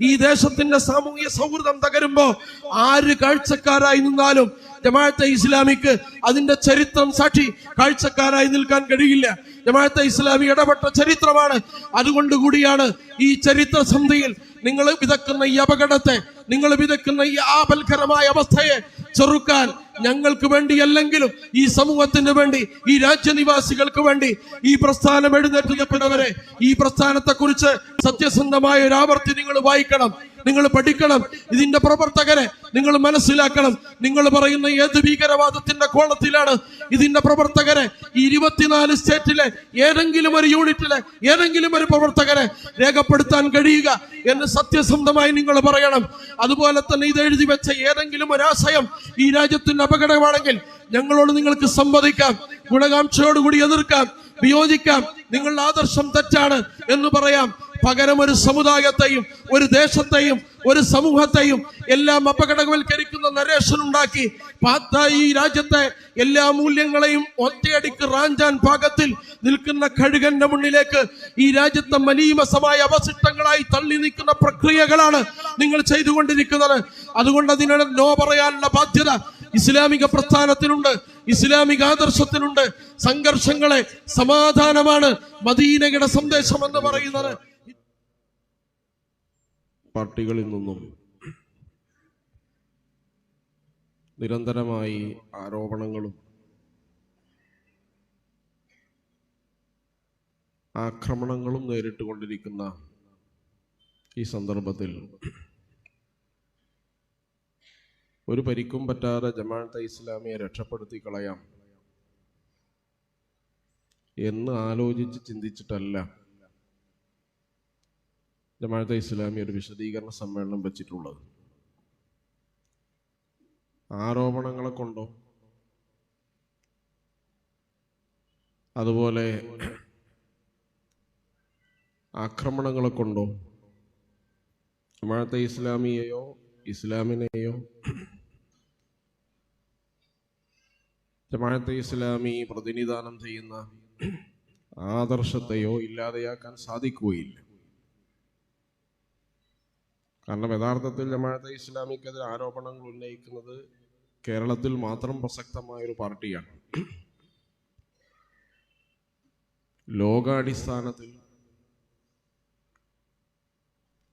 ഈ ദേശത്തിന്റെ സാമൂഹ്യ സൗഹൃദം തകരുമ്പോ ആര് കാഴ്ചക്കാരായി നിന്നാലും ജമാഅത്തെ ഇസ്ലാമിക്ക് അതിന്റെ ചരിത്രം സാക്ഷി കാഴ്ചക്കാരായി നിൽക്കാൻ കഴിയില്ല. ജമാഅത്തെ ഇസ്ലാമി ഇടപെട്ട ചരിത്രമാണ്. അതുകൊണ്ട് കൂടിയാണ് ഈ ചരിത്ര സന്ധിയിൽ നിങ്ങൾ വിതക്കുന്ന ഈ അപകടത്തെ, നിങ്ങൾ വിതക്കുന്ന ഈ ആപൽക്കരമായ അവസ്ഥയെ ചെറുക്കാൻ ഞങ്ങൾക്ക് വേണ്ടിയല്ലെങ്കിലും ഈ സമൂഹത്തിന് വേണ്ടി, ഈ രാജ്യനിവാസികൾക്ക് വേണ്ടി ഈ പ്രസ്ഥാനം എഴുന്നേറ്റവരെ, ഈ പ്രസ്ഥാനത്തെ കുറിച്ച് സത്യസന്ധമായ ഒരു ആവർത്തി നിങ്ങൾ വായിക്കണം, നിങ്ങൾ പഠിക്കണം. ഇതിന്റെ പ്രവർത്തകരെ നിങ്ങൾ മനസ്സിലാക്കണം. നിങ്ങൾ പറയുന്ന ഏത് ഭീകരവാദത്തിന്റെ കോളത്തിലാണ് ഇതിന്റെ പ്രവർത്തകരെ, ഈ 24 സ്റ്റേറ്റിലെ ഏതെങ്കിലും ഒരു യൂണിറ്റിലെ ഏതെങ്കിലും ഒരു പ്രവർത്തകരെ രേഖപ്പെടുത്താൻ കഴിയുക എന്ന് സത്യസന്ധമായി നിങ്ങൾ പറയണം. അതുപോലെ തന്നെ ഇത് എഴുതി വെച്ച ഏതെങ്കിലും ഒരാശയം ഈ രാജ്യത്തിന്റെ അപകടമാണെങ്കിൽ ഞങ്ങളോട് നിങ്ങൾക്ക് സംവദിക്കാം, ഗുണകാംക്ഷയോടുകൂടി എതിർക്കാം, വിയോജിക്കാം. നിങ്ങളുടെ ആദർശം തെറ്റാണ് എന്ന് പറയാം. പകരം ഒരു സമുദായത്തെയും ഒരു ദേശത്തെയും ഒരു സമൂഹത്തെയും എല്ലാം അപകടവൽക്കരിക്കുന്ന നരേഷൻ ഉണ്ടാക്കി ഈ രാജ്യത്തെ എല്ലാ മൂല്യങ്ങളെയും ഒറ്റയടിക്ക് റാഞ്ചാൻ പാകത്തിൽ നിൽക്കുന്ന കഴുകന്റെ മുന്നിലേക്ക് ഈ രാജ്യത്തെ മലീമസമായ അവശിഷ്ടങ്ങളായി തള്ളി നിൽക്കുന്ന പ്രക്രിയകളാണ് നിങ്ങൾ ചെയ്തുകൊണ്ടിരിക്കുന്നത്. അതുകൊണ്ട് അതിനുള്ള നോ പറയാനുള്ള ബാധ്യത ഇസ്ലാമിക പ്രസ്ഥാനത്തിനുണ്ട്, ഇസ്ലാമിക ആദർശത്തിനുണ്ട്. സംഘർഷങ്ങളെ സമാധാനമാണ് മദീനയുടെ സന്ദേശം എന്ന് പറയുന്നത്. പാർട്ടികളിൽ നിന്നും നിരന്തരമായി ആരോപണങ്ങളും ആക്രമണങ്ങളും നേരിട്ടുകൊണ്ടിരിക്കുന്ന ഈ സന്ദർഭത്തിൽ ഒരു പരിക്കും പറ്റാതെ ജമാഅത്തെ ഇസ്ലാമിയെ രക്ഷപ്പെടുത്തി കളയാം എന്ന് ആലോചിച്ച് ചിന്തിച്ചിട്ടല്ല ജമാഅത്തെ ഇസ്ലാമി ഒരു വിശദീകരണ സമ്മേളനം വെച്ചിട്ടുള്ളത്. ആരോപണങ്ങളെ കൊണ്ടോ അതുപോലെ ആക്രമണങ്ങളെ കൊണ്ടോ ജമാഅത്തെ ഇസ്ലാമിയെയോ ഇസ്ലാമിനെയോ ജമാഅത്തെ ഇസ്ലാമി പ്രതിനിധാനം ചെയ്യുന്ന ആദർശത്തെയോ ഇല്ലാതെയാക്കാൻ സാധിക്കുകയില്ല. കാരണം യഥാർത്ഥത്തിൽ ജമാഅത്തെ ഇസ്ലാമിക്കെതിരെ ആരോപണങ്ങൾ ഉന്നയിക്കുന്നത് കേരളത്തിൽ മാത്രം പ്രസക്തമായൊരു പാർട്ടിയാണ്. ലോകാടിസ്ഥാനത്തിൽ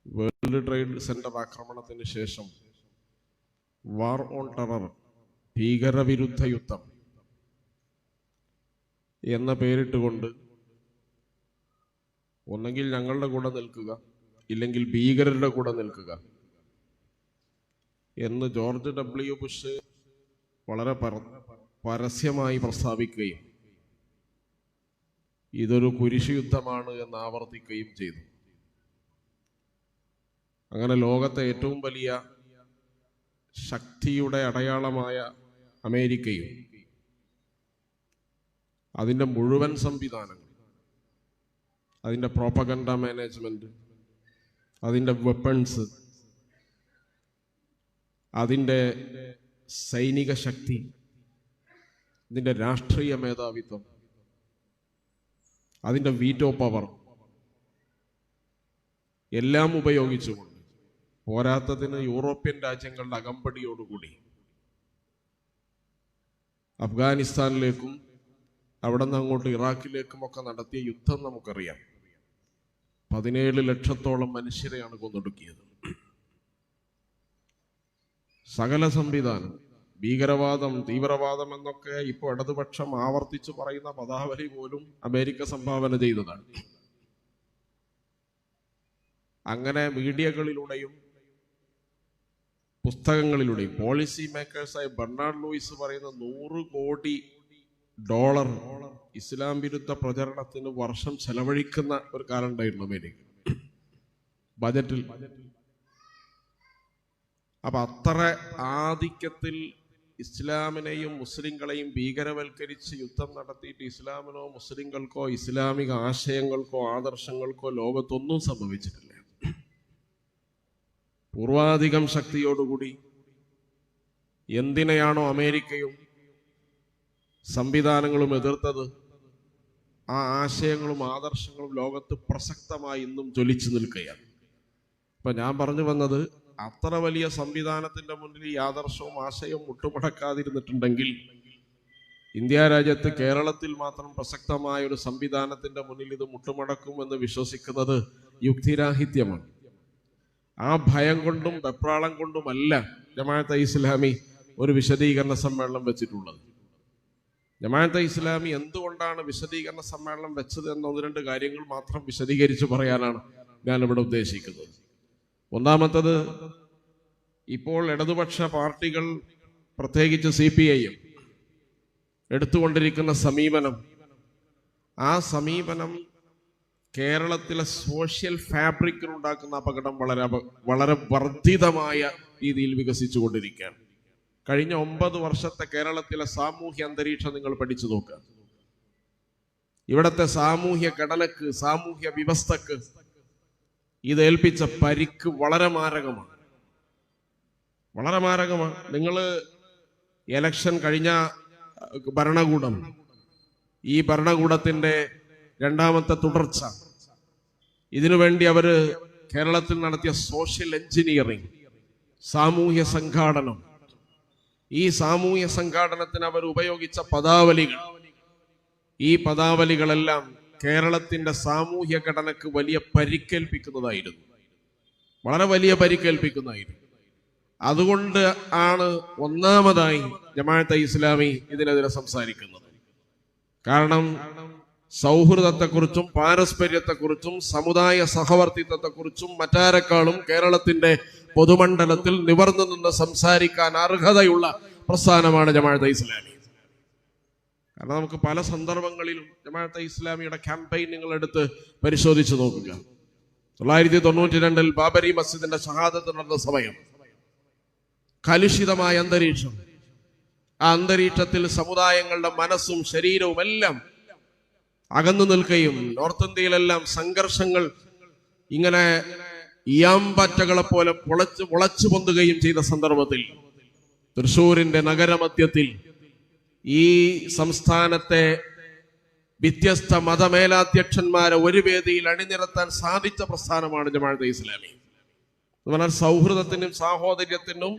വേൾഡ് ട്രേഡ് സെന്റർ ആക്രമണത്തിന് ശേഷം വാർ ഓൺ ടെറർ, ഭീകരവിരുദ്ധ യുദ്ധം എന്ന പേരിട്ടുകൊണ്ട് ഒന്നെങ്കിൽ ഞങ്ങളുടെ കൂടെ നിൽക്കുക, ഇല്ലെങ്കിൽ ഭീകരരുടെ കൂടെ നിൽക്കുക എന്ന് ജോർജ് W. ബുഷ് വളരെ പരസ്യമായി പ്രസ്താവിക്കുകയും ഇതൊരു കുരിശുയുദ്ധമാണ് എന്ന് ആവർത്തിക്കുകയും ചെയ്തു. അങ്ങനെ ലോകത്തെ ഏറ്റവും വലിയ ശക്തിയുടെ അടയാളമായ അമേരിക്കയും അതിൻ്റെ മുഴുവൻ സംവിധാനങ്ങൾ, അതിൻ്റെ പ്രോപ്പഗണ്ട മാനേജ്മെന്റ്, അതിൻ്റെ വെപ്പൺസ്, അതിൻ്റെ സൈനിക ശക്തി, അതിൻ്റെ രാഷ്ട്രീയ മേധാവിത്വം, അതിൻ്റെ വീറ്റോ പവർ എല്ലാം ഉപയോഗിച്ചുകൊണ്ട്, പോരാത്തതിന് യൂറോപ്യൻ രാജ്യങ്ങളുടെ അകമ്പടിയോടുകൂടി അഫ്ഗാനിസ്ഥാനിലേക്കും അവിടെ നിന്ന് അങ്ങോട്ട് ഇറാഖിലേക്കുമൊക്കെ നടത്തിയ യുദ്ധം നമുക്കറിയാം. 17 ലക്ഷത്തോളം മനുഷ്യരെയാണ് കൊന്നൊടുക്കിയത്. സകല സംവിധാനം, ഭീകരവാദം, തീവ്രവാദം എന്നൊക്കെ ഇപ്പോൾ ഇടതുപക്ഷം ആവർത്തിച്ചു പറയുന്ന പദാവലി പോലും അമേരിക്ക സംഭാവന ചെയ്തതാണ്. അങ്ങനെ മീഡിയകളിലൂടെയും പുസ്തകങ്ങളിലൂടെയും പോളിസി മേക്കേഴ്സായ ബെർണാഡ് ലൂയിസ് പറയുന്ന $100 കോടി ഇസ്ലാം വിരുദ്ധ പ്രചരണത്തിന് വർഷം ചെലവഴിക്കുന്ന ഒരു കാലം ഉണ്ടായിരുന്നു അമേരിക്ക ബജറ്റിൽ. അപ്പൊ അത്ര ആധിക്യത്തിൽ ഇസ്ലാമിനെയും മുസ്ലിങ്ങളെയും ഭീകരവൽക്കരിച്ച് യുദ്ധം നടത്തിയിട്ട് ഇസ്ലാമിനോ മുസ്ലിങ്ങൾക്കോ ഇസ്ലാമിക ആശയങ്ങൾക്കോ ആദർശങ്ങൾക്കോ ലോകത്തൊന്നും സംഭവിച്ചിട്ടില്ല. പൂർവാധികം ശക്തിയോടുകൂടി എന്തിനെയാണോ അമേരിക്കയും സംവിധാനങ്ങളും എതിർത്തത്, ആ ആശയങ്ങളും ആദർശങ്ങളും ലോകത്ത് പ്രസക്തമായി ഇന്നും ജ്വലിച്ചു നിൽക്കുകയാണ്. ഇപ്പൊ ഞാൻ പറഞ്ഞു വന്നത്, അത്ര വലിയ സംവിധാനത്തിന്റെ മുന്നിൽ ഈ ആദർശവും ആശയവും മുട്ടുമടക്കാതിരുന്നിട്ടുണ്ടെങ്കിൽ ഇന്ത്യ രാജ്യത്ത് കേരളത്തിൽ മാത്രം പ്രസക്തമായ ഒരു സംവിധാനത്തിന്റെ മുന്നിൽ ഇത് മുട്ടുമടക്കുമെന്ന് വിശ്വസിക്കുന്നത് യുക്തിരാഹിത്യമാണ്. ആ ഭയം കൊണ്ടും വെപ്രാളം കൊണ്ടുമല്ല ജമാഅത്തെ ഇസ്ലാമി ഒരു വിശദീകരണ സമ്മേളനം വെച്ചിട്ടുള്ളത്. ജമാഅത്തെ ഇസ്ലാമി എന്തുകൊണ്ടാണ് വിശദീകരണ സമ്മേളനം വെച്ചത് എന്ന 1-2 കാര്യങ്ങൾ മാത്രം വിശദീകരിച്ച് പറയാനാണ് ഞാനിവിടെ ഉദ്ദേശിക്കുന്നത്. ഒന്നാമത്തത്, ഇപ്പോൾ ഇടതുപക്ഷ പാർട്ടികൾ പ്രത്യേകിച്ച് CPIM എടുത്തുകൊണ്ടിരിക്കുന്ന സമീപനം, ആ സമീപനം കേരളത്തിലെ സോഷ്യൽ ഫാബ്രിക്കിനുണ്ടാക്കുന്ന അപകടം വളരെ വർദ്ധിതമായ രീതിയിൽ വികസിച്ചു കൊണ്ടിരിക്കുകയാണ്. കഴിഞ്ഞ 9 വർഷത്തെ കേരളത്തിലെ സാമൂഹ്യ അന്തരീക്ഷം നിങ്ങൾ പഠിച്ചു നോക്കുക. ഇവിടത്തെ സാമൂഹ്യ ഘടനക്ക്, സാമൂഹ്യ വ്യവസ്ഥക്ക് ഇത് ഏൽപ്പിച്ച പരിക്ക് വളരെ മാരകമാണ്. വളരെ മാരകമാണ്. നിങ്ങൾ ഇലക്ഷൻ കഴിഞ്ഞ ഭരണകൂടം, ഈ ഭരണകൂടത്തിന്റെ 2ാമത്തെ തുടർച്ച, ഇതിനുവേണ്ടി അവര് കേരളത്തിൽ നടത്തിയ സോഷ്യൽ എഞ്ചിനീയറിംഗ്, സാമൂഹ്യ സംഘാടനം, ഈ സാമൂഹ്യ സംഘാടനത്തിന് അവർ ഉപയോഗിച്ച പദാവലികൾ, ഈ പദാവലികളെല്ലാം കേരളത്തിന്റെ സാമൂഹ്യ ഘടനക്ക് വലിയ പരിക്കേൽപ്പിക്കുന്നതായിരുന്നു, വളരെ വലിയ പരിക്കേൽപ്പിക്കുന്നതായിരുന്നു. അതുകൊണ്ട് ആണ് ഒന്നാമതായി ജമാഅത്തെ ഇസ്ലാമി ഇതിനെതിരെ സംസാരിക്കുന്നത്. കാരണം സൗഹൃദത്തെക്കുറിച്ചും പാരസ്പര്യത്തെക്കുറിച്ചും സമുദായ സഹവർത്തിത്വത്തെക്കുറിച്ചും മറ്റാരെക്കാളും കേരളത്തിന്റെ പൊതുമണ്ഡലത്തിൽ നിവർന്നു നിന്ന് സംസാരിക്കാൻ അർഹതയുള്ള പ്രസ്ഥാനമാണ് ജമാഅത്തെ ഇസ്ലാമി. കാരണം നമുക്ക് പല സന്ദർഭങ്ങളിലും ജമാഅത്തെ ഇസ്ലാമിയുടെ ക്യാമ്പയിൻ നിങ്ങൾ എടുത്ത് പരിശോധിച്ചു നോക്കുക. 1992 ബാബരി മസ്ജിദിന്റെ ഷഹാദത്ത് നടന്ന സമയം, കലുഷിതമായ അന്തരീക്ഷം, ആ അന്തരീക്ഷത്തിൽ സമുദായങ്ങളുടെ മനസ്സും ശരീരവും എല്ലാം അകന്നു നിൽക്കുകയും നോർത്ത് ഇന്ത്യയിലെല്ലാം സംഘർഷങ്ങൾ ഇങ്ങനെ ഇയാമ്പറ്റകളെ പോലെ മുളച്ചു പൊന്തുകയും ചെയ്ത സന്ദർഭത്തിൽ തൃശ്ശൂരിന്റെ നഗരമധ്യത്തിൽ ഈ സംസ്ഥാനത്തെ വ്യത്യസ്ത മതമേലാധ്യക്ഷന്മാരെ ഒരു വേദിയിൽ അണിനിരത്താൻ സാധിച്ച പ്രസ്ഥാനമാണ് ജമാഅത്തെ ഇസ്ലാമി. എന്നാൽ സൗഹൃദത്തിനും സാഹോദര്യത്തിനും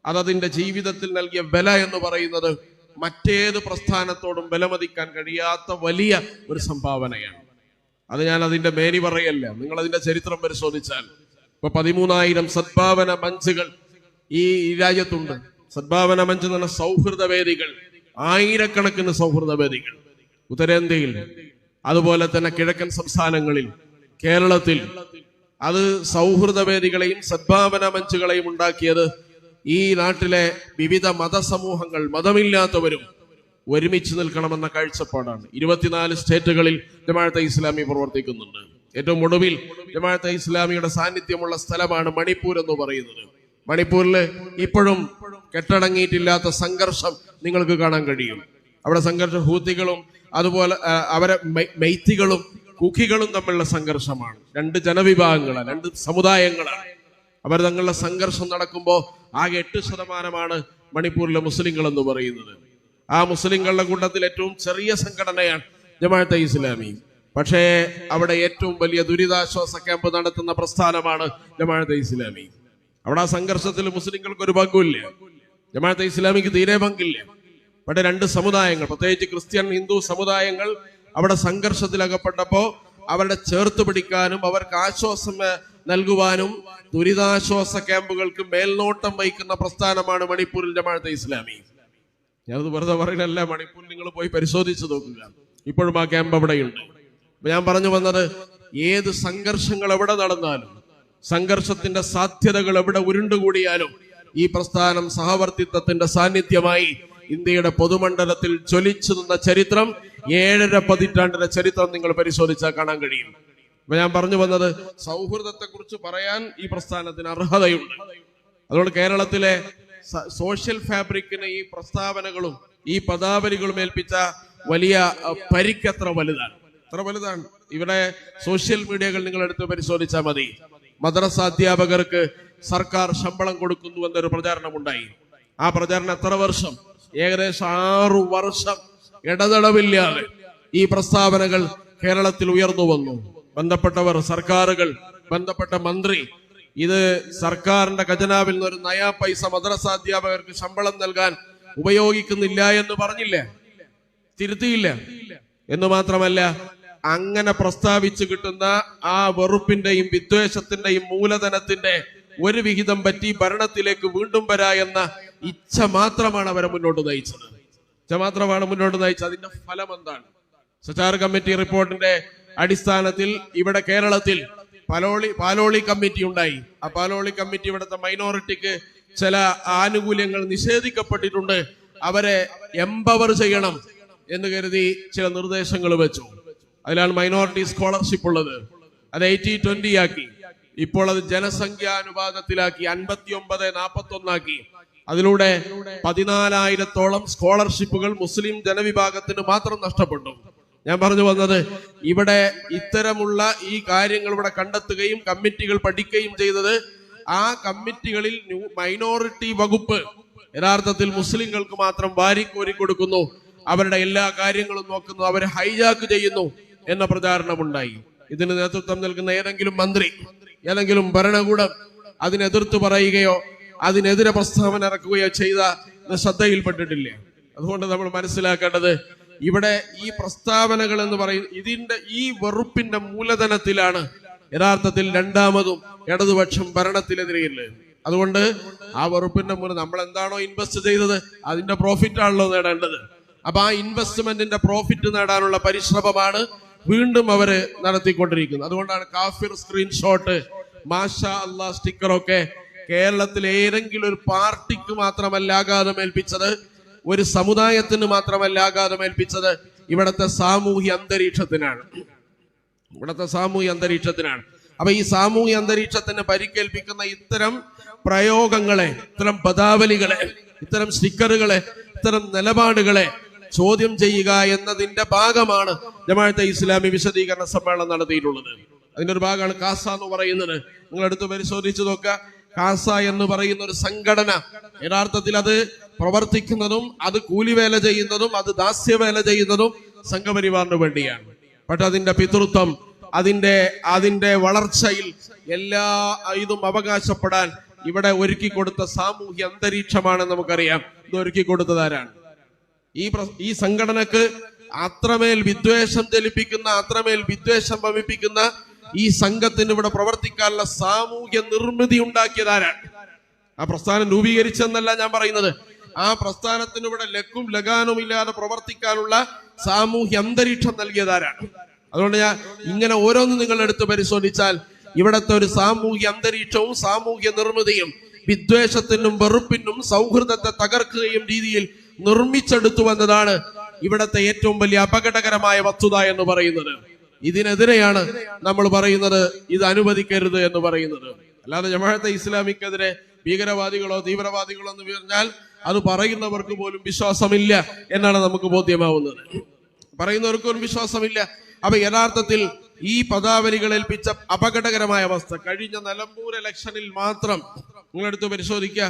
അതതിന്റെ ജീവിതത്തിൽ നൽകിയ വില എന്ന് പറയുന്നത് മറ്റേത് പ്രസ്ഥാനത്തോടും വിലമതിക്കാൻ കഴിയാത്ത വലിയ ഒരു സംഭാവനയാണ്. അത് ഞാൻ അതിന്റെ മേനി പറയല്ല. നിങ്ങൾ അതിന്റെ ചരിത്രം പരിശോധിച്ചാൽ ഇപ്പൊ 13,000 സദ്ഭാവന മഞ്ചുകൾ ഈ രാജ്യത്തുണ്ട്. സദ്ഭാവന മഞ്ച് എന്ന് പറഞ്ഞ സൗഹൃദ വേദികൾ, ആയിരക്കണക്കിന് സൗഹൃദ വേദികൾ ഉത്തരേന്ത്യയിൽ, അതുപോലെ തന്നെ കിഴക്കൻ സംസ്ഥാനങ്ങളിൽ, കേരളത്തിൽ. അത് സൗഹൃദ വേദികളെയും സദ്ഭാവന മഞ്ചുകളെയും ഉണ്ടാക്കിയത് ഈ നാട്ടിലെ വിവിധ മതസമൂഹങ്ങൾ, മതമില്ലാത്തവരും ഒരുമിച്ച് നിൽക്കണമെന്ന കാഴ്ചപ്പാടാണ്. 24 സ്റ്റേറ്റുകളിൽ ജമാഅത്തെ ഇസ്ലാമി പ്രവർത്തിക്കുന്നുണ്ട്. ഏറ്റവും ഒടുവിൽ ജമാഅത്തെ ഇസ്ലാമിയുടെ സാന്നിധ്യമുള്ള സ്ഥലമാണ് മണിപ്പൂർ എന്ന് പറയുന്നത്. മണിപ്പൂരിൽ ഇപ്പോഴും കെട്ടടങ്ങിയിട്ടില്ലാത്ത സംഘർഷം നിങ്ങൾക്ക് കാണാൻ കഴിയും. അവിടെ സംഘർഷം ഹൂത്തികളും അതുപോലെ അവരെ മെയ്ത്തികളും കുക്കികളും തമ്മിലുള്ള സംഘർഷമാണ്. 2 ജനവിഭാഗങ്ങളാണ്, 2 സമുദായങ്ങളാണ്. അവർ തങ്ങളുടെ സംഘർഷം നടക്കുമ്പോൾ ആകെ 8% മണിപ്പൂരിലെ മുസ്ലിങ്ങൾ എന്ന് പറയുന്നത്. ആ മുസ്ലിങ്ങളുടെ കൂട്ടത്തിൽ ഏറ്റവും ചെറിയ സംഘടനയാണ് ജമാഅത്തെ ഇസ്ലാമി. പക്ഷേ അവിടെ ഏറ്റവും വലിയ ദുരിതാശ്വാസ ക്യാമ്പ് നടത്തുന്ന പ്രസ്ഥാനമാണ് ജമാഅത്തെ ഇസ്ലാമി. അവിടെ ആ സംഘർഷത്തിൽ മുസ്ലിങ്ങൾക്ക് ഒരു പങ്കുമില്ല, ജമാഅത്തെ ഇസ്ലാമിക്ക് തീരെ പങ്കില്ല. അവിടെ 2 സമുദായങ്ങൾ, പ്രത്യേകിച്ച് ക്രിസ്ത്യൻ ഹിന്ദു സമുദായങ്ങൾ അവിടെ സംഘർഷത്തിലകപ്പെട്ടപ്പോ അവരുടെ ചേർത്ത് പിടിക്കാനും അവർക്ക് ആശ്വാസം നൽകുവാനും ദുരിതാശ്വാസ ക്യാമ്പുകൾക്ക് മേൽനോട്ടം വഹിക്കുന്ന പ്രസ്ഥാനമാണ് മണിപ്പൂരിൽ ജമാഅത്തെ ഇസ്ലാമി. ഞാനത് വെറുതെ പറയുന്നല്ല, മണിപ്പൂരിൽ നിങ്ങൾ പോയി പരിശോധിച്ച് നോക്കുക. ഇപ്പോഴും ആ ക്യാമ്പ് അവിടെയുണ്ട്. ഞാൻ പറഞ്ഞു വന്നത്, ഏത് സംഘർഷങ്ങൾ എവിടെ നടന്നാലും, സംഘർഷത്തിന്റെ സാധ്യതകൾ എവിടെ ഉരുണ്ടുകൂടിയാലും ഈ പ്രസ്ഥാനം സഹവർത്തിത്വത്തിന്റെ സാന്നിധ്യമായി ഇന്ത്യയുടെ പൊതുമണ്ഡലത്തിൽ ജ്വലിച്ചു നിന്ന ചരിത്രം 7.5 പതിറ്റാണ്ടിന്റെ ചരിത്രം നിങ്ങൾ പരിശോധിച്ചാൽ കാണാൻ കഴിയും. അപ്പൊ ഞാൻ പറഞ്ഞു വന്നത്, സൗഹൃദത്തെ കുറിച്ച് പറയാൻ ഈ പ്രസ്ഥാനത്തിന് അർഹതയുണ്ട്. അതുകൊണ്ട് കേരളത്തിലെ സോഷ്യൽ ഫാബ്രിക്കിന് ഈ പ്രസ്താവനകളും ഈ പദാവലികളും ഏൽപ്പിച്ച വലിയ പരിക്ക് എത്ര വലുതാണ്. ഇവിടെ സോഷ്യൽ മീഡിയകൾ നിങ്ങൾ എടുത്ത് പരിശോധിച്ചാൽ മതി. മദ്രസ അധ്യാപകർക്ക് സർക്കാർ ശമ്പളം കൊടുക്കുന്നു എന്നൊരു പ്രചാരണം ഉണ്ടായി. ആ പ്രചാരണം എത്ര വർഷം? ഏകദേശം 6 വർഷം ഇടതടവില്ലാതെ ഈ പ്രസ്താവനകൾ കേരളത്തിൽ ഉയർന്നു വന്നു. ബന്ധപ്പെട്ടവർ, സർക്കാരുകൾ, ബന്ധപ്പെട്ട മന്ത്രി ഇത് സർക്കാരിന്റെ ഖജനാവിൽ നിന്ന് ഒരു നയാ പൈസ മദ്രസാധ്യാപകർക്ക് ശമ്പളം നൽകാൻ ഉപയോഗിക്കുന്നില്ല എന്ന് പറഞ്ഞില്ലേ? തിരുത്തിയില്ല എന്ന് മാത്രമല്ല, അങ്ങനെ പ്രസ്താവിച്ചു കിട്ടുന്ന ആ വെറുപ്പിന്റെയും വിദ്വേഷത്തിന്റെയും മൂലധനത്തിന്റെ ഒരു വിഹിതം പറ്റി ഭരണത്തിലേക്ക് വീണ്ടും വരാ എന്ന ഇച്ഛ മാത്രമാണ് അവരെ മുന്നോട്ട് നയിച്ചത്. അതിന്റെ ഫലം എന്താണ്? സച്ചാർ കമ്മിറ്റി റിപ്പോർട്ടിന്റെ അടിസ്ഥാനത്തിൽ ഇവിടെ കേരളത്തിൽ പാലോളി കമ്മിറ്റി ഉണ്ടായി. ആ പാലോളി കമ്മിറ്റി ഇവിടുത്തെ മൈനോറിറ്റിക്ക് ചില ആനുകൂല്യങ്ങൾ നിഷേധിക്കപ്പെട്ടിട്ടുണ്ട്, അവരെ എംപവർ ചെയ്യണം എന്ന് കരുതി ചില നിർദ്ദേശങ്ങൾ വെച്ചു. അതിലാണ് മൈനോറിറ്റി സ്കോളർഷിപ്പ് ഉള്ളത്. അത് 80-20 ആക്കി. ഇപ്പോൾ അത് ജനസംഖ്യാനുപാതത്തിലാക്കി 59-41 ആക്കി. അതിലൂടെ 14,000-ഓളം സ്കോളർഷിപ്പുകൾ മുസ്ലിം ജനവിഭാഗത്തിന് മാത്രം നഷ്ടപ്പെട്ടു. ഞാൻ പറഞ്ഞു വന്നത്, ഇവിടെ ഇത്തരമുള്ള ഈ കാര്യങ്ങൾ ഇവിടെ കണ്ടെത്തുകയും കമ്മിറ്റികൾ പഠിക്കുകയും ചെയ്തത്, ആ കമ്മിറ്റികളിൽ മൈനോറിറ്റി വകുപ്പ് യഥാർത്ഥത്തിൽ മുസ്ലിങ്ങൾക്ക് മാത്രം വാരിക്കോരി കൊടുക്കുന്നു, അവരുടെ എല്ലാ കാര്യങ്ങളും നോക്കുന്നു, അവരെ ഹൈജാക്ക് ചെയ്യുന്നു എന്ന പ്രചാരണമുണ്ടായി. ഇതിന് നേതൃത്വം നൽകുന്ന ഏതെങ്കിലും മന്ത്രി, ഏതെങ്കിലും ഭരണകൂടം അതിനെതിർത്ത് പറയുകയോ അതിനെതിരെ പ്രസ്താവന ഇറക്കുകയോ ചെയ്ത ശ്രദ്ധയിൽപ്പെട്ടിട്ടില്ല. അതുകൊണ്ട് നമ്മൾ മനസ്സിലാക്കേണ്ടത്, ഇവിടെ ഈ പ്രസ്താവനകൾ എന്ന് പറയുന്നത് ഇതിന്റെ ഈ വെറുപ്പിന്റെ മൂലധനത്തിലാണ് യഥാർത്ഥത്തിൽ രണ്ടാമതും ഇടതുപക്ഷം ഭരണത്തിനെതിരെയുള്ളത്. അതുകൊണ്ട് ആ വെറുപ്പിന്റെ മൂലം നമ്മൾ എന്താണോ ഇൻവെസ്റ്റ് ചെയ്തത് അതിന്റെ പ്രോഫിറ്റ് ആണല്ലോ നേടേണ്ടത്. അപ്പൊ ആ ഇൻവെസ്റ്റ്മെന്റിന്റെ പ്രോഫിറ്റ് നേടാനുള്ള പരിശ്രമമാണ് വീണ്ടും അവര് നടത്തിക്കൊണ്ടിരിക്കുന്നത്. അതുകൊണ്ടാണ് കാഫിർ സ്ക്രീൻഷോട്ട്, മാഷാ അല്ലാ സ്റ്റിക്കറൊക്കെ കേരളത്തിൽ ഏതെങ്കിലും ഒരു പാർട്ടിക്ക് മാത്രമല്ല ആഘാതം ഏൽപ്പിച്ചത്, ഒരു സമുദായത്തിന് മാത്രമല്ല ആഘാതം ഏൽപ്പിച്ചത്, ഇവിടുത്തെ സാമൂഹ്യ അന്തരീക്ഷത്തിനാണ്. അപ്പൊ ഈ സാമൂഹ്യ അന്തരീക്ഷത്തിന് പരിക്കേൽപ്പിക്കുന്ന ഇത്തരം പ്രയോഗങ്ങളെ, ഇത്തരം പദാവലികളെ, ഇത്തരം സ്റ്റിക്കറുകളെ, ഇത്തരം നിലപാടുകളെ ചോദ്യം ചെയ്യുക എന്നതിന്റെ ഭാഗമാണ് ജമാഅത്തെ ഇസ്ലാമി വിശദീകരണ സമ്മേളനം നടത്തിയിട്ടുള്ളത്. അതിന്റെ ഒരു ഭാഗമാണ് കാസ എന്ന് പറയുന്നത്. നിങ്ങളെടുത്ത് പരിശോധിച്ചു നോക്കുക. കാസ എന്ന് പറയുന്ന ഒരു സംഘടന യഥാർത്ഥത്തിൽ അത് പ്രവർത്തിക്കുന്നതും അത് കൂലിവേല ചെയ്യുന്നതും അത് ദാസ്യവേല ചെയ്യുന്നതും സംഘപരിവാറിന് വേണ്ടിയാണ്. പക്ഷെ അതിന്റെ പിതൃത്വം, അതിന്റെ വളർച്ചയിൽ എല്ലാ ഇതും അവകാശപ്പെടാൻ ഇവിടെ ഒരുക്കി കൊടുത്ത സാമൂഹ്യ അന്തരീക്ഷമാണെന്ന് നമുക്കറിയാം. ഇത് ഒരുക്കി കൊടുത്തതാരാണ്? ഈ സംഘടനക്ക് അത്രമേൽ വിദ്വേഷം ജലിപ്പിക്കുന്ന, അത്രമേൽ വിദ്വേഷം വമിപ്പിക്കുന്ന ഈ സംഘത്തിന് ഇവിടെ പ്രവർത്തിക്കാനുള്ള സാമൂഹ്യ നിർമ്മിതി ഉണ്ടാക്കിയതാരാണ്? ആ പ്രസ്ഥാനം രൂപീകരിച്ചെന്നല്ല ഞാൻ പറയുന്നത്, ആ പ്രസ്ഥാനത്തിന് ഇവിടെ ലക്കും ലഗാനും ഇല്ലാതെ പ്രവർത്തിക്കാനുള്ള സാമൂഹ്യ അന്തരീക്ഷം നൽകിയതാരാണ്? അതുകൊണ്ട് ഞാൻ ഇങ്ങനെ ഓരോന്നും നിങ്ങൾ എടുത്ത് പരിശോധിച്ചാൽ ഇവിടത്തെ ഒരു സാമൂഹ്യ അന്തരീക്ഷവും സാമൂഹ്യ നിർമ്മിതിയും വിദ്വേഷത്തിനും വെറുപ്പിനും സൗഹൃദത്തെ തകർക്കുകയും രീതിയിൽ നിർമ്മിച്ചെടുത്തു എന്നതാണ് ഇവിടത്തെ ഏറ്റവും വലിയ അപകടകരമായ വസ്തുത എന്ന് പറയുന്നത്. ഇതിനെതിരെയാണ് നമ്മൾ പറയുന്നത്, ഇത് അനുവദിക്കരുത് എന്ന് പറയുന്നത്. അല്ലാതെ ജമാഅത്തെ ഇസ്ലാമിക്കെതിരെ ഭീകരവാദികളോ തീവ്രവാദികളോ എന്ന് പറഞ്ഞാൽ അത് പറയുന്നവർക്ക് പോലും വിശ്വാസമില്ല എന്നാണ് നമുക്ക് ബോധ്യമാവുന്നത്. പറയുന്നവർക്കൊന്നും വിശ്വാസമില്ല. അപ്പൊ യഥാർത്ഥത്തിൽ ഈ പദാവലികൾ ഏൽപ്പിച്ച അപകടകരമായ അവസ്ഥ കഴിഞ്ഞ നിലമ്പൂർ ഇലക്ഷനിൽ മാത്രം നിങ്ങളെടുത്ത് പരിശോധിക്കുക.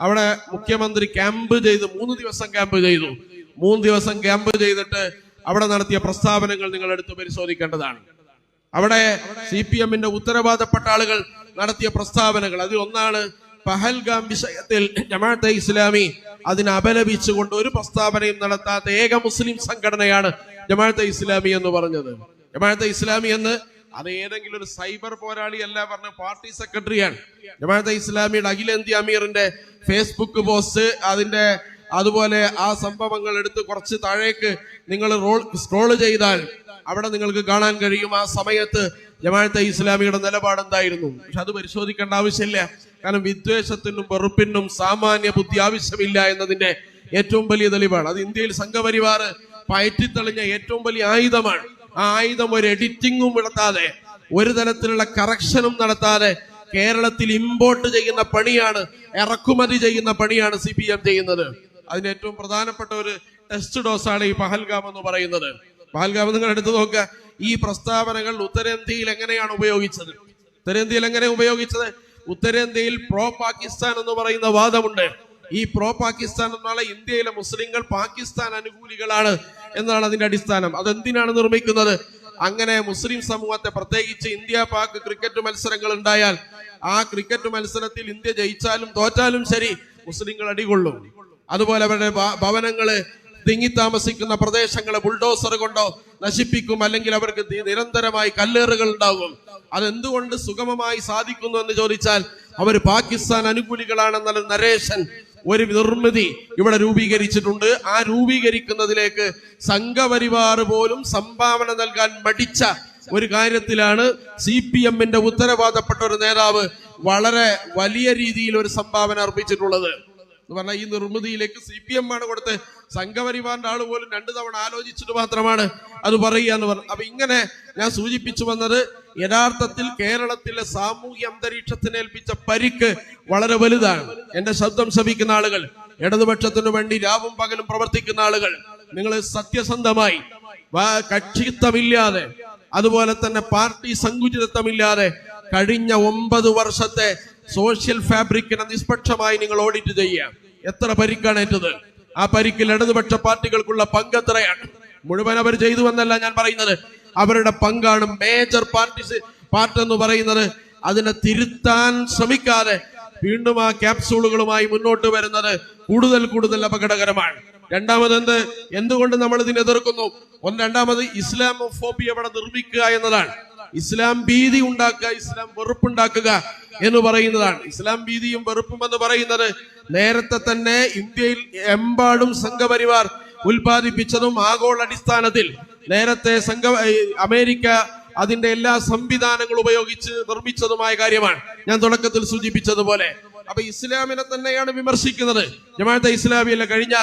അവിടെ മുഖ്യമന്ത്രി ക്യാമ്പ് ചെയ്ത് 3 ദിവസം ക്യാമ്പ് ചെയ്തു. 3 ദിവസം ക്യാമ്പ് ചെയ്തിട്ട് അവിടെ നടത്തിയ പ്രസ്താവനകൾ നിങ്ങൾ എടുത്ത് പരിശോധിക്കേണ്ടതാണ്. അവിടെ CPM-ന്റെ ഉത്തരവാദപ്പെട്ട ആളുകൾ നടത്തിയ പ്രസ്താവനകൾ, അതിൽ ഒന്നാണ് പഹൽഗാം വിഷയത്തിൽ ജമാഅത്തെ ഇസ്ലാമി അതിനെ അപലപിച്ചുകൊണ്ട് ഒരു പ്രസ്താവനയും നടത്താത്ത ഏക മുസ്ലിം സംഘടനയാണ് ജമാഅത്തെ ഇസ്ലാമി എന്ന് പറഞ്ഞത്. ജമാഅത്തെ ഇസ്ലാമി എന്ന് അത് ഏതെങ്കിലും ഒരു സൈബർ പോരാളി അല്ല പറഞ്ഞ പാർട്ടി സെക്രട്ടറിയാണ്. ജമാഅത്തെ ഇസ്ലാമിയുടെ അഖിലേന്ത്യാ അമീറിന്റെ ഫേസ്ബുക്ക് പോസ്റ്റ്, അതിന്റെ അതുപോലെ ആ സംഭവങ്ങൾ എടുത്ത് കുറച്ച് താഴേക്ക് നിങ്ങൾ സ്ക്രോൾ ചെയ്താൽ അവിടെ നിങ്ങൾക്ക് കാണാൻ കഴിയും ആ സമയത്ത് ജമാഅത്തെ ഇസ്ലാമിയുടെ നിലപാട് എന്തായിരുന്നു. പക്ഷെ അത് പരിശോധിക്കേണ്ട ആവശ്യമില്ല. കാരണം വിദ്വേഷത്തിനും വെറുപ്പിനും സാമാന്യ ബുദ്ധി ആവശ്യമില്ല എന്നതിന്റെ ഏറ്റവും വലിയ തെളിവാണ്. അത് ഇന്ത്യയിൽ സംഘപരിവാർ പയറ്റിത്തെളിഞ്ഞ ഏറ്റവും വലിയ ആയുധമാണ്. ആ ആയുധം ഒരു എഡിറ്റിംഗും നടത്താതെ, ഒരു തരത്തിലുള്ള കറക്ഷനും നടത്താതെ കേരളത്തിൽ ഇമ്പോർട്ട് ചെയ്യുന്ന പണിയാണ്, ഇറക്കുമതി ചെയ്യുന്ന പണിയാണ് CPM ചെയ്യുന്നത്. അതിന് ഏറ്റവും പ്രധാനപ്പെട്ട ഒരു ടെസ്റ്റ് ഡോസാണ് ഈ പഹൽഗാം എന്ന് പറയുന്നത്. പഹൽഗാം നിങ്ങൾ എടുത്തു നോക്കുക. ഈ പ്രസ്താവനകൾ ഉത്തരേന്ത്യയിൽ എങ്ങനെയാണ് ഉപയോഗിച്ചത്? ഉത്തരേന്ത്യയിൽ പ്രോ പാകിസ്ഥാൻ എന്ന് പറയുന്ന വാദമുണ്ട്. ഈ പ്രോ പാകിസ്ഥാൻ എന്നാണ് ഇന്ത്യയിലെ മുസ്ലിങ്ങൾ പാകിസ്ഥാൻ അനുകൂലികളാണ് എന്നാണ് അതിന്റെ അടിസ്ഥാനം. അതെന്തിനാണ് നിർമ്മിക്കുന്നത്? അങ്ങനെ മുസ്ലിം സമൂഹത്തെ, പ്രത്യേകിച്ച് ഇന്ത്യ പാക് ക്രിക്കറ്റ് മത്സരങ്ങൾ ഉണ്ടായാൽ ആ ക്രിക്കറ്റ് മത്സരത്തിൽ ഇന്ത്യ ജയിച്ചാലും തോറ്റാലും ശരി മുസ്ലിങ്ങൾ അടികൊള്ളും. അതുപോലെ അവരുടെ ഭവനങ്ങള്, തിങ്ങിത്താമസിക്കുന്ന പ്രദേശങ്ങളെ ബുൾഡോസർ കൊണ്ടോ നശിപ്പിക്കും, അല്ലെങ്കിൽ അവർക്ക് നിരന്തരമായി കല്ലേറുകൾ ഉണ്ടാകും. അതെന്തുകൊണ്ട് സുഗമമായി സാധിക്കുന്നു എന്ന് ചോദിച്ചാൽ അവർ പാകിസ്ഥാൻ അനുകൂലികളാണെന്നുള്ള നരേഷൻ ഒരു നിർമ്മിതി ഇവിടെ രൂപീകരിച്ചിട്ടുണ്ട്. ആ രൂപീകരിക്കുന്നതിലേക്ക് സംഘപരിവാർ പോലും സംഭാവന നൽകാൻ മടിച്ച ഒരു കാര്യത്തിലാണ് CPM-ന്റെ ഉത്തരവാദപ്പെട്ട ഒരു നേതാവ് വളരെ വലിയ രീതിയിൽ ഒരു സംഭാവന അർപ്പിച്ചിട്ടുള്ളത് എന്ന് പറഞ്ഞാൽ ഈ നിർമ്മിതിയിലേക്ക് CPM ആണ് കൊടുത്ത്, സംഘപരിവാറിന്റെ ആള് പോലും 2 തവണ ആലോചിച്ചിട്ട് മാത്രമാണ് അത് പറയുക എന്ന് പറഞ്ഞു. അപ്പൊ ഇങ്ങനെ ഞാൻ സൂചിപ്പിച്ചു വന്നത് യഥാർത്ഥത്തിൽ കേരളത്തിലെ സാമൂഹ്യ അന്തരീക്ഷത്തിന് ഏൽപ്പിച്ച പരിക്ക് വളരെ വലുതാണ്. എന്റെ ശബ്ദം ശ്രവിക്കുന്ന ആളുകൾ, ഇടതുപക്ഷത്തിനു വേണ്ടി രാവും പകലും പ്രവർത്തിക്കുന്ന ആളുകൾ, നിങ്ങൾ സത്യസന്ധമായി കക്ഷിത്വമില്ലാതെ അതുപോലെ തന്നെ പാർട്ടി സങ്കുചിതത്വമില്ലാതെ കഴിഞ്ഞ 9 വർഷത്തെ സോഷ്യൽ ഫാബ്രിക്കിനെ നിഷ്പക്ഷമായി നിങ്ങൾ ഓഡിറ്റ് ചെയ്യുക. എത്ര പരിക്കാണ് ഏറ്റത്? ആ പരിക്കിൽ ഇടതുപക്ഷ പാർട്ടികൾക്കുള്ള പങ്ക് എത്രയാണ്? മുഴുവൻ അവർ ചെയ്തു എന്നല്ല ഞാൻ പറയുന്നത്, അവരുടെ പങ്കാണ് മേജർ പാർട്ട് എന്ന് പറയുന്നത്. അതിനെ തിരുത്താൻ ശ്രമിക്കാതെ വീണ്ടും ആ ക്യാപ്സൂളുകളുമായി മുന്നോട്ട് വരുന്നത് കൂടുതൽ അപകടകരമാണ്. രണ്ടാമത് എന്തുകൊണ്ട് നമ്മൾ ഇതിനെ എതിർക്കുന്നു? രണ്ടാമത് ഇസ്ലാമോഫോബിയ ഇവിടെ നിർമ്മിക്കുക എന്നതാണ്. ഇസ്ലാം ഭീതി ഉണ്ടാക്കുക, ഇസ്ലാം വെറുപ്പുണ്ടാക്കുക എന്ന് പറയുന്നതാണ്. ഇസ്ലാം ഭീതിയും വെറുപ്പും എന്ന് പറയുന്നത് നേരത്തെ തന്നെ ഇന്ത്യയിൽ എമ്പാടും സംഘപരിവാർ ഉൽപ്പാദിപ്പിച്ചതും ആഗോള അടിസ്ഥാനത്തിൽ നേരത്തെ അമേരിക്ക അതിന്റെ എല്ലാ സംവിധാനങ്ങളും ഉപയോഗിച്ച് നിർമ്മിച്ചതുമായ കാര്യമാണ്. ഞാൻ തുടക്കത്തിൽ സൂചിപ്പിച്ചതുപോലെ അപ്പൊ ഇസ്ലാമിനെ തന്നെയാണ് വിമർശിക്കുന്നത്. ജമാഅത്തെ ഇസ്ലാമിയല്ല കഴിഞ്ഞ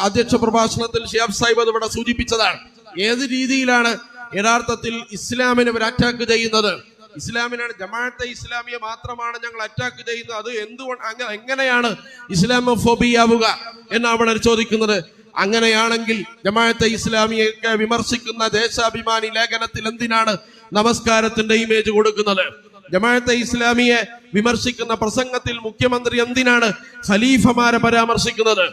അധ്യക്ഷ പ്രഭാഷണത്തിൽ ഷിഹാബ് സാഹിബ് ഇവിടെ സൂചിപ്പിച്ചതാണ്. ഏത് രീതിയിലാണ് യഥാർത്ഥത്തിൽ ഇസ്ലാമിനെ ഇവർ അറ്റാക്ക് ചെയ്യുന്നത്? ഇസ്ലാമിനാണ്, ജമാഅത്തെ ഇസ്ലാമിയെ മാത്രമാണ് ഞങ്ങൾ അറ്റാക്ക് ചെയ്യുന്നത്. അത് എന്തുകൊണ്ട്, എങ്ങനെയാണ് ഇസ്ലാമോഫോബിയ ആവുക എന്നാണ് അവിടെ ചോദിക്കുന്നത്. അങ്ങനെയാണെങ്കിൽ ജമാഅത്തെ ഇസ്ലാമിയൊക്കെ വിമർശിക്കുന്ന ദേശാഭിമാനി ലേഖനത്തിൽ എന്തിനാണ് നമസ്കാരത്തിന്റെ ഇമേജ് കൊടുക്കുന്നത്? ജമാഅത്തെ ഇസ്ലാമിയെ വിമർശിക്കുന്ന പ്രസംഗത്തിൽ മുഖ്യമന്ത്രി എന്തിനാണ് ഖലീഫമാരെ പരാമർശിക്കുന്നത്?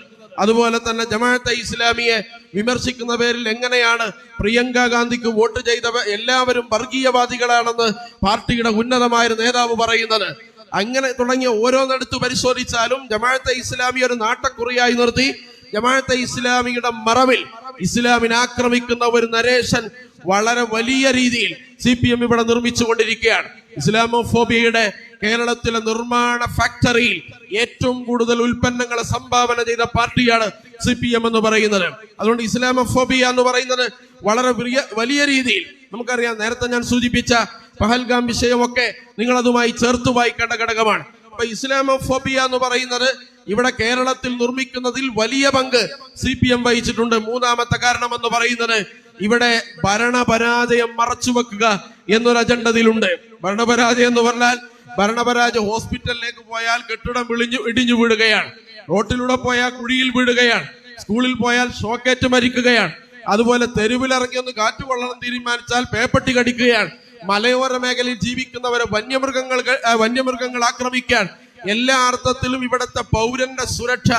അതുപോലെ തന്നെ ജമാഅത്തെ ഇസ്ലാമിയെ വിമർശിക്കുന്ന പേരിൽ എങ്ങനെയാണ് പ്രിയങ്ക ഗാന്ധിക്ക് വോട്ട് ചെയ്തവർ എല്ലാവരും വർഗീയവാദികളാണെന്ന് പാർട്ടിയുടെ ഉന്നതമായ നേതാവ് പറയുന്നത്? അങ്ങനെ തുടങ്ങിയ ഓരോന്നെടുത്ത് പരിശോധിച്ചാലും ജമാഅത്തെ ഇസ്ലാമി ഒരു നാട്ടക്കുറിയായി നിർത്തി ജമാഅത്തെ ഇസ്ലാമിയുടെ മറവിൽ ഇസ്ലാമിനെ ആക്രമിക്കുന്ന ഒരു നരേഷൻ വളരെ വലിയ രീതിയിൽ CPM ഇവിടെ നിർമ്മിച്ചു കൊണ്ടിരിക്കുകയാണ്. ഇസ്ലാമോഫോബിയയുടെ കേരളത്തിലെ നിർമ്മാണ ഫാക്ടറിയിൽ ഏറ്റവും കൂടുതൽ ഉൽപ്പന്നങ്ങളെ സംഭാവന ചെയ്ത പാർട്ടിയാണ് CPM എന്ന് പറയുന്നത്. അതുകൊണ്ട് ഇസ്ലാമോഫോബിയ എന്ന് പറയുന്നത് വളരെ വലിയ രീതിയിൽ നമുക്കറിയാം. നേരത്തെ ഞാൻ സൂചിപ്പിച്ച പഹൽഗാം വിഷയമൊക്കെ നിങ്ങൾ അതുമായി ചേർത്ത് വായിക്കേണ്ട ഘടകമാണ്. അപ്പൊ ഇസ്ലാമോഫോബിയ എന്ന് പറയുന്നത് ഇവിടെ കേരളത്തിൽ നിർമ്മിക്കുന്നതിൽ വലിയ പങ്ക് CPM വഹിച്ചിട്ടുണ്ട്. മൂന്നാമത്തെ കാരണം എന്ന് പറയുന്നത് ഇവിടെ ഭരണപരാജയം മറച്ചുവെക്കുക എന്നൊരു അജണ്ടയിലുണ്ട്. ഭരണപരാജയം എന്ന് പറഞ്ഞാൽ ഭരണപരാജയം ഹോസ്പിറ്റലിലേക്ക് പോയാൽ കെട്ടിടം ഇടിഞ്ഞു വീഴുകയാണ്, റോട്ടിലൂടെ പോയാൽ കുഴിയിൽ വീഴുകയാണ്, സ്കൂളിൽ പോയാൽ ഷോക്കേറ്റ് മരിക്കുകയാണ്, അതുപോലെ തെരുവിലിറങ്ങി ഒന്ന് കാറ്റ് കൊള്ളണം തീരുമാനിച്ചാൽ പേപ്പട്ടി കടിക്കുകയാണ്, മലയോര മേഖലയിൽ ജീവിക്കുന്നവരെ വന്യമൃഗങ്ങൾ ആക്രമിക്കാൻ, എല്ലാ അർത്ഥത്തിലും ഇവിടുത്തെ പൗരന്റെ സുരക്ഷ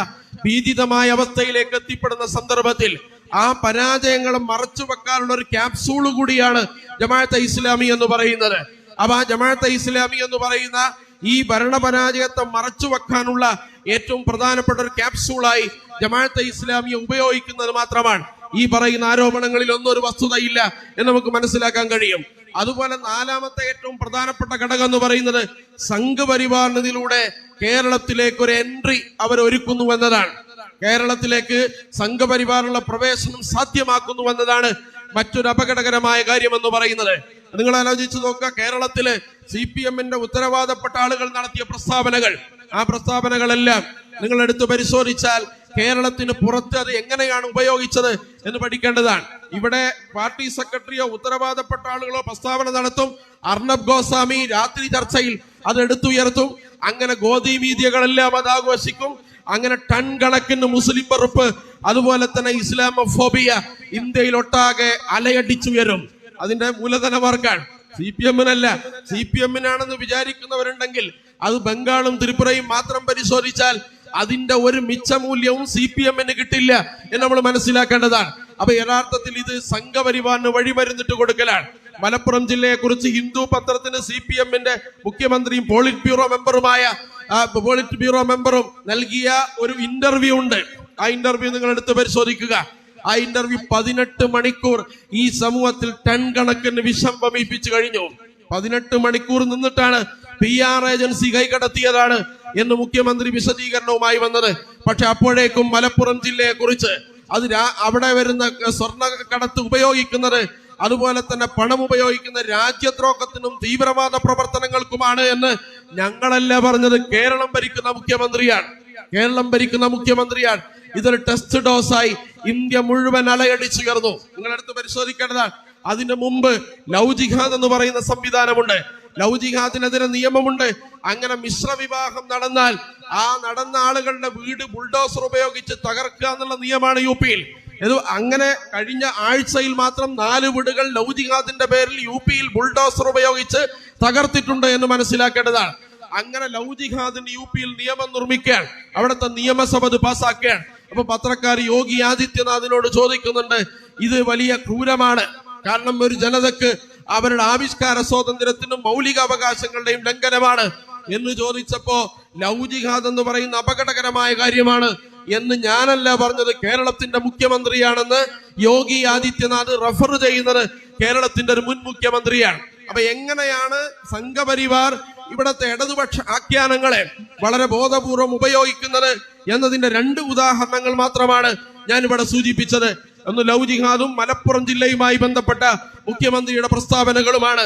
ഭീതിതമായ അവസ്ഥയിലേക്ക് എത്തിപ്പെടുന്ന സന്ദർഭത്തിൽ ആ പരാജയങ്ങളെ മറച്ചു വെക്കാനുള്ള ഒരു ക്യാപ്സൂൾ കൂടിയാണ് ജമാഅത്തെ ഇസ്ലാമി എന്ന് പറയുന്നത്. അപ്പൊ ആ ജമാഅത്തെ ഇസ്ലാമി എന്ന് പറയുന്ന ഈ ഭരണപരാജയത്തെ മറച്ചു വെക്കാനുള്ള ഏറ്റവും പ്രധാനപ്പെട്ട ഒരു ക്യാപ്സൂളായി ജമാഅത്തെ ഇസ്ലാമിയെ ഉപയോഗിക്കുന്നത് മാത്രമാണ്. ഈ പറയുന്ന ആരോപണങ്ങളിൽ ഒന്നും ഒരു വസ്തുതയില്ല എന്ന് നമുക്ക് മനസ്സിലാക്കാൻ കഴിയും. അതുപോലെ നാലാമത്തെ ഏറ്റവും പ്രധാനപ്പെട്ട ഘടകം എന്ന് പറയുന്നത് സംഘപരിവാറിനതിലൂടെ കേരളത്തിലേക്ക് ഒരു എൻട്രി അവർ ഒരുക്കുന്നു എന്നതാണ്. കേരളത്തിലേക്ക് സംഘപരിവാറിനുള്ള പ്രവേശനം സാധ്യമാക്കുന്നു എന്നതാണ് മറ്റൊരു അപകടകരമായ കാര്യം എന്ന് പറയുന്നത്. നിങ്ങൾ ആലോചിച്ച് നോക്കുക, കേരളത്തില് CPM-ന്റെ ഉത്തരവാദപ്പെട്ട ആളുകൾ നടത്തിയ പ്രസ്താവനകൾ, ആ പ്രസ്താവനകളെല്ലാം നിങ്ങൾ എടുത്തു പരിശോധിച്ചാൽ കേരളത്തിന് പുറത്ത് അത് എങ്ങനെയാണ് ഉപയോഗിച്ചത് എന്ന് പഠിക്കേണ്ടതാണ്. ഇവിടെ പാർട്ടി സെക്രട്ടറിയോ ഉത്തരവാദപ്പെട്ട ആളുകളോ പ്രസ്താവന നടത്തും, അർണബ് ഗോസ്വാമി രാത്രി ചർച്ചയിൽ അത് എടുത്തുയർത്തും, അങ്ങനെ ഗോദി മീഡിയകളെല്ലാം അത് ആഘോഷിക്കും, അങ്ങനെ ടൺ കണക്കിന് മുസ്ലിം വെറുപ്പ് അതുപോലെ തന്നെ ഇസ്ലാമോഫോബിയ ഇന്ത്യയിലൊട്ടാകെ അലയടിച്ചുയരും. അതിന്റെ മൂലധനമാർക്കാണ്, CPM-നല്ല. CPM-നാണെന്ന് വിചാരിക്കുന്നവരുണ്ടെങ്കിൽ അത് ബംഗാളും ത്രിപുരയും മാത്രം പരിശോധിച്ചാൽ അതിന്റെ ഒരു മിച്ചമൂല്യവും CPM-ന് കിട്ടില്ല എന്ന് നമ്മൾ മനസ്സിലാക്കേണ്ടതാണ്. അപ്പൊ യഥാർത്ഥത്തിൽ ഇത് സംഘപരിവാറിന് വഴിമരുന്നിട്ട് കൊടുക്കലാണ്. മലപ്പുറം ജില്ലയെ കുറിച്ച് ഹിന്ദു പത്രത്തിന് CPM-ന്റെ മുഖ്യമന്ത്രിയും പോളിറ്റ് ബ്യൂറോ മെമ്പറും നൽകിയ ഒരു ഇന്റർവ്യൂ ഉണ്ട്. ആ ഇന്റർവ്യൂ നിങ്ങൾ എടുത്ത് പരിശോധിക്കുക. ആ ഇന്റർവ്യൂ 18 മണിക്കൂർ ഈ സമൂഹത്തിൽ ടൺ കണക്കിന് വിഷം വമിപ്പിച്ചു കഴിഞ്ഞു. 18 മണിക്കൂർ നിന്നിട്ടാണ് PR ഏജൻസി കൈകടത്തിയതാണ് എന്ന് മുഖ്യമന്ത്രി വിശദീകരണവുമായി വന്നത്. പക്ഷെ അപ്പോഴേക്കും മലപ്പുറം ജില്ലയെ കുറിച്ച് അവിടെ വരുന്ന സ്വർണ്ണ കടത്ത് ഉപയോഗിക്കുന്നത്, അതുപോലെ തന്നെ പണം ഉപയോഗിക്കുന്ന രാജ്യദ്രോഹത്തിനും തീവ്രവാദ പ്രവർത്തനങ്ങൾക്കുമാണ് എന്ന് ഞങ്ങളല്ല പറഞ്ഞത്, കേരളം ഭരിക്കുന്ന മുഖ്യമന്ത്രിയാണ്. ഇതൊരു ടെസ്റ്റ് ഡോസായി ഇന്ത്യ മുഴുവൻ അലയടിച്ചു കയറുന്നു. നിങ്ങളെടുത്ത് പരിശോധിക്കേണ്ടതാണ്. അതിനു മുമ്പ് ലവ് ജിഹാദ് എന്ന് പറയുന്ന സംവിധാനമുണ്ട്. ലവ് ജിഹാദിനെതിരെ നിയമമുണ്ട്. അങ്ങനെ മിശ്രവിവാഹം നടന്നാൽ ആ നടന്ന ആളുകളുടെ വീട് ബുൾഡോസർ ഉപയോഗിച്ച് തകർക്കുക എന്നുള്ള നിയമമാണ് UP-യിൽ. ഇത് അങ്ങനെ കഴിഞ്ഞ ആഴ്ചയിൽ മാത്രം 4 വീടുകൾ ലവ് ജിഹാദിന്റെ പേരിൽ UP-യിൽ ബുൾഡോസർ ഉപയോഗിച്ച് തകർത്തിട്ടുണ്ട് എന്ന് മനസ്സിലാക്കേണ്ടതാണ്. അങ്ങനെ ലവ് ജിഹാദിന് UP-യിൽ നിയമം നിർമ്മിക്കാൻ അവിടുത്തെ നിയമസഭ പാസ്സാക്കുകയാണ്. അപ്പൊ പത്രക്കാർ യോഗി ആദിത്യനാഥിനോട് ചോദിക്കുന്നുണ്ട്, ഇത് വലിയ ക്രൂരമാണ്, കാരണം ഒരു ജനതക്ക് അവരുടെ ആവിഷ്കാര സ്വാതന്ത്ര്യത്തിനും മൗലിക അവകാശങ്ങളുടെയും ലംഘനമാണ് എന്ന് ചോദിച്ചപ്പോ ലവ് ജിഹാദ് എന്ന് പറയുന്ന അപകടകരമായ കാര്യമാണ് എന്ന് ഞാനല്ല പറഞ്ഞത്, കേരളത്തിന്റെ മുഖ്യമന്ത്രിയാണെന്ന് യോഗി ആദിത്യനാഥ് റഫർ ചെയ്യുന്നത് കേരളത്തിന്റെ ഒരു മുൻ മുഖ്യമന്ത്രിയാണ്. അപ്പൊ എങ്ങനെയാണ് സംഘപരിവാർ ഇവിടത്തെ ഇടതുപക്ഷ ആഖ്യാനങ്ങളെ വളരെ ബോധപൂർവം ഉപയോഗിക്കുന്നത് എന്നതിന്റെ 2 ഉദാഹരണങ്ങൾ മാത്രമാണ് ഞാൻ ഇവിടെ സൂചിപ്പിച്ചത്. ഒന്ന് ലവ് ജിഹാദും മലപ്പുറം ജില്ലയുമായി ബന്ധപ്പെട്ട മുഖ്യമന്ത്രിയുടെ പ്രസ്താവനകളുമാണ്.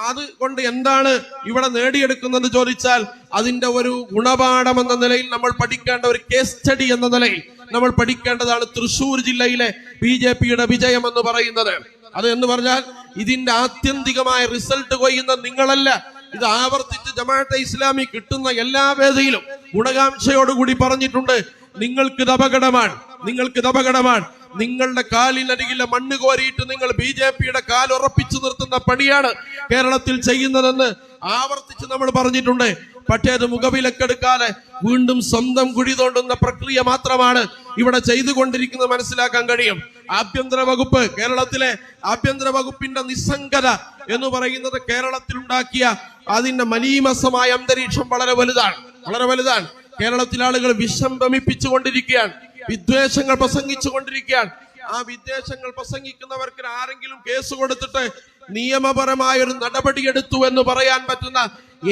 അതുകൊണ്ട് എന്താണ് ഇവിടെ നേടിയെടുക്കുന്നത് ചോദിച്ചാൽ അതിന്റെ ഒരു ഗുണപാഠം എന്ന നിലയിൽ നമ്മൾ പഠിക്കേണ്ട, ഒരു കേസ് സ്റ്റഡി എന്ന നിലയിൽ നമ്മൾ പഠിക്കേണ്ടതാണ് തൃശ്ശൂർ ജില്ലയിലെ BJP-യുടെ വിജയം എന്ന് പറയുന്നത്. അത് എന്ന് പറഞ്ഞാൽ ഇതിന്റെ ആത്യന്തികമായ റിസൾട്ട് കൊയ്യുന്ന നിങ്ങളല്ല, ഇത് ആവർത്തിച്ച് ജമാഅത്തെ ഇസ്ലാമി കിട്ടുന്ന എല്ലാ വേദിയിലും ഗുണകാംക്ഷയോടുകൂടി പറഞ്ഞിട്ടുണ്ട്, നിങ്ങൾക്കിത് അപകടമാണ്. നിങ്ങളുടെ കാലിനരികിലെ മണ്ണ് കോരിയിട്ട് നിങ്ങൾ BJP-യുടെ കാൽ ഉറപ്പിച്ചു നിർത്തുന്ന പണിയാണ് കേരളത്തിൽ ചെയ്യുന്നതെന്ന് ആവർത്തിച്ച് നമ്മൾ പറഞ്ഞിട്ടുണ്ട്. പക്ഷേ അത് മുഖവിലക്കെടുക്കാതെ വീണ്ടും സ്വന്തം കുഴി തോണ്ടുന്ന പ്രക്രിയ മാത്രമാണ് ഇവിടെ ചെയ്തുകൊണ്ടിരിക്കുന്നത് മനസ്സിലാക്കാൻ കഴിയും. ആഭ്യന്തര വകുപ്പ്, കേരളത്തിലെ ആഭ്യന്തര വകുപ്പിന്റെ നിസ്സംഗത എന്ന് പറയുന്നത് കേരളത്തിൽ ഉണ്ടാക്കിയ അതിന്റെ മലീമസമായ അന്തരീക്ഷം വളരെ വലുതാണ്. കേരളത്തിലെ ആളുകൾ വിഷം വമിപ്പിച്ചുകൊണ്ടിരിക്കുകയാണ്, വിദ്വേഷങ്ങൾ പ്രസംഗിച്ചുകൊണ്ടിരിക്കുകയാണ്. ആ വിദ്വേഷങ്ങൾ പ്രസംഗിക്കുന്നവർക്ക് ആരെങ്കിലും കേസ് കൊടുത്തിട്ട് നിയമപരമായ ഒരു നടപടിയെടുത്തു എന്ന് പറയാൻ പറ്റുന്ന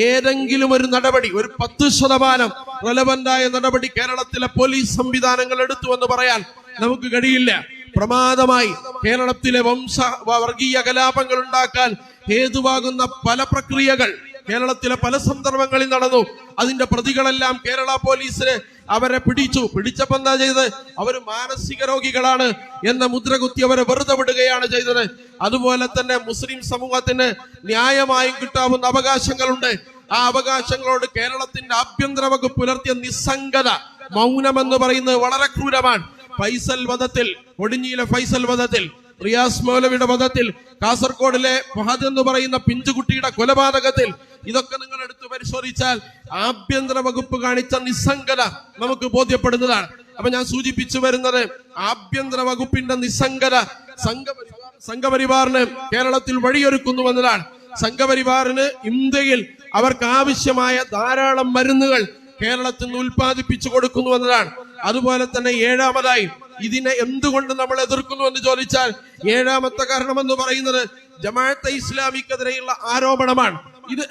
ഏതെങ്കിലും ഒരു നടപടി, ഒരു 10% റെലവന്റായ നടപടി കേരളത്തിലെ പോലീസ് സംവിധാനങ്ങൾ എടുത്തു എന്ന് പറയാൻ നമുക്ക് കഴിയില്ല. പ്രമാദമായി കേരളത്തിലെ വർഗീയ കലാപങ്ങൾ ഉണ്ടാക്കാൻ ഹേതുവാകുന്ന പല പ്രക്രിയകൾ കേരളത്തിലെ പല സന്ദർഭങ്ങളിൽ നടന്നു. അതിന്റെ പ്രതികളെല്ലാം കേരള പോലീസിന് അവരെ പിടിച്ചപ്പോ എന്താ ചെയ്തത്? അവർ മാനസിക രോഗികളാണ് എന്ന മുദ്ര കുത്തി അവരെ വെറുതെ വിടുകയാണ് ചെയ്തത്. അതുപോലെ തന്നെ മുസ്ലിം സമൂഹത്തിന് ന്യായമായും കിട്ടാവുന്ന അവകാശങ്ങളുണ്ട്. ആ അവകാശങ്ങളോട് കേരളത്തിന്റെ ആഭ്യന്തര വകുപ്പ് പുലർത്തിയ നിസ്സംഗത, മൗനം എന്ന് പറയുന്നത് വളരെ ക്രൂരമാണ്. കൊടിഞ്ഞിയിലെ ഫൈസൽ വധത്തിൽ, റിയാസ് മൗലവിയുടെ വധത്തിൽ, കാസർഗോഡിലെ ഫഹദ് എന്ന് പറയുന്ന പിഞ്ചുകുട്ടിയുടെ കൊലപാതകത്തിൽ, ഇതൊക്കെ നിങ്ങൾ എടുത്തു പരിശോധിച്ചാൽ ആഭ്യന്തര വകുപ്പ് കാണിച്ച നിസ്സംഗത നമുക്ക് ബോധ്യപ്പെടുന്നതാണ്. അപ്പൊ ഞാൻ സൂചിപ്പിച്ചു വരുന്നത്, ആഭ്യന്തര വകുപ്പിന്റെ നിസ്സംഗത സംഘപരിവാറിന് കേരളത്തിൽ വഴിയൊരുക്കുന്നുവെന്നതാണ്. സംഘപരിവാറിന് ഇന്ത്യയിൽ അവർക്ക് ആവശ്യമായ ധാരാളം മരുന്നുകൾ കേരളത്തിൽ നിന്ന് ഉൽപ്പാദിപ്പിച്ചു കൊടുക്കുന്നു എന്നതാണ്. അതുപോലെ തന്നെ 7ാമതായി ഇതിനെ എന്തുകൊണ്ട് നമ്മൾ എതിർക്കുന്നു എന്ന് ചോദിച്ചാൽ 7ാമത്തെ കാരണം എന്ന് പറയുന്നത് ജമാഅത്തെ ഇസ്ലാമിക്കെതിരെയുള്ള ആരോപണമാണ്. ഇത്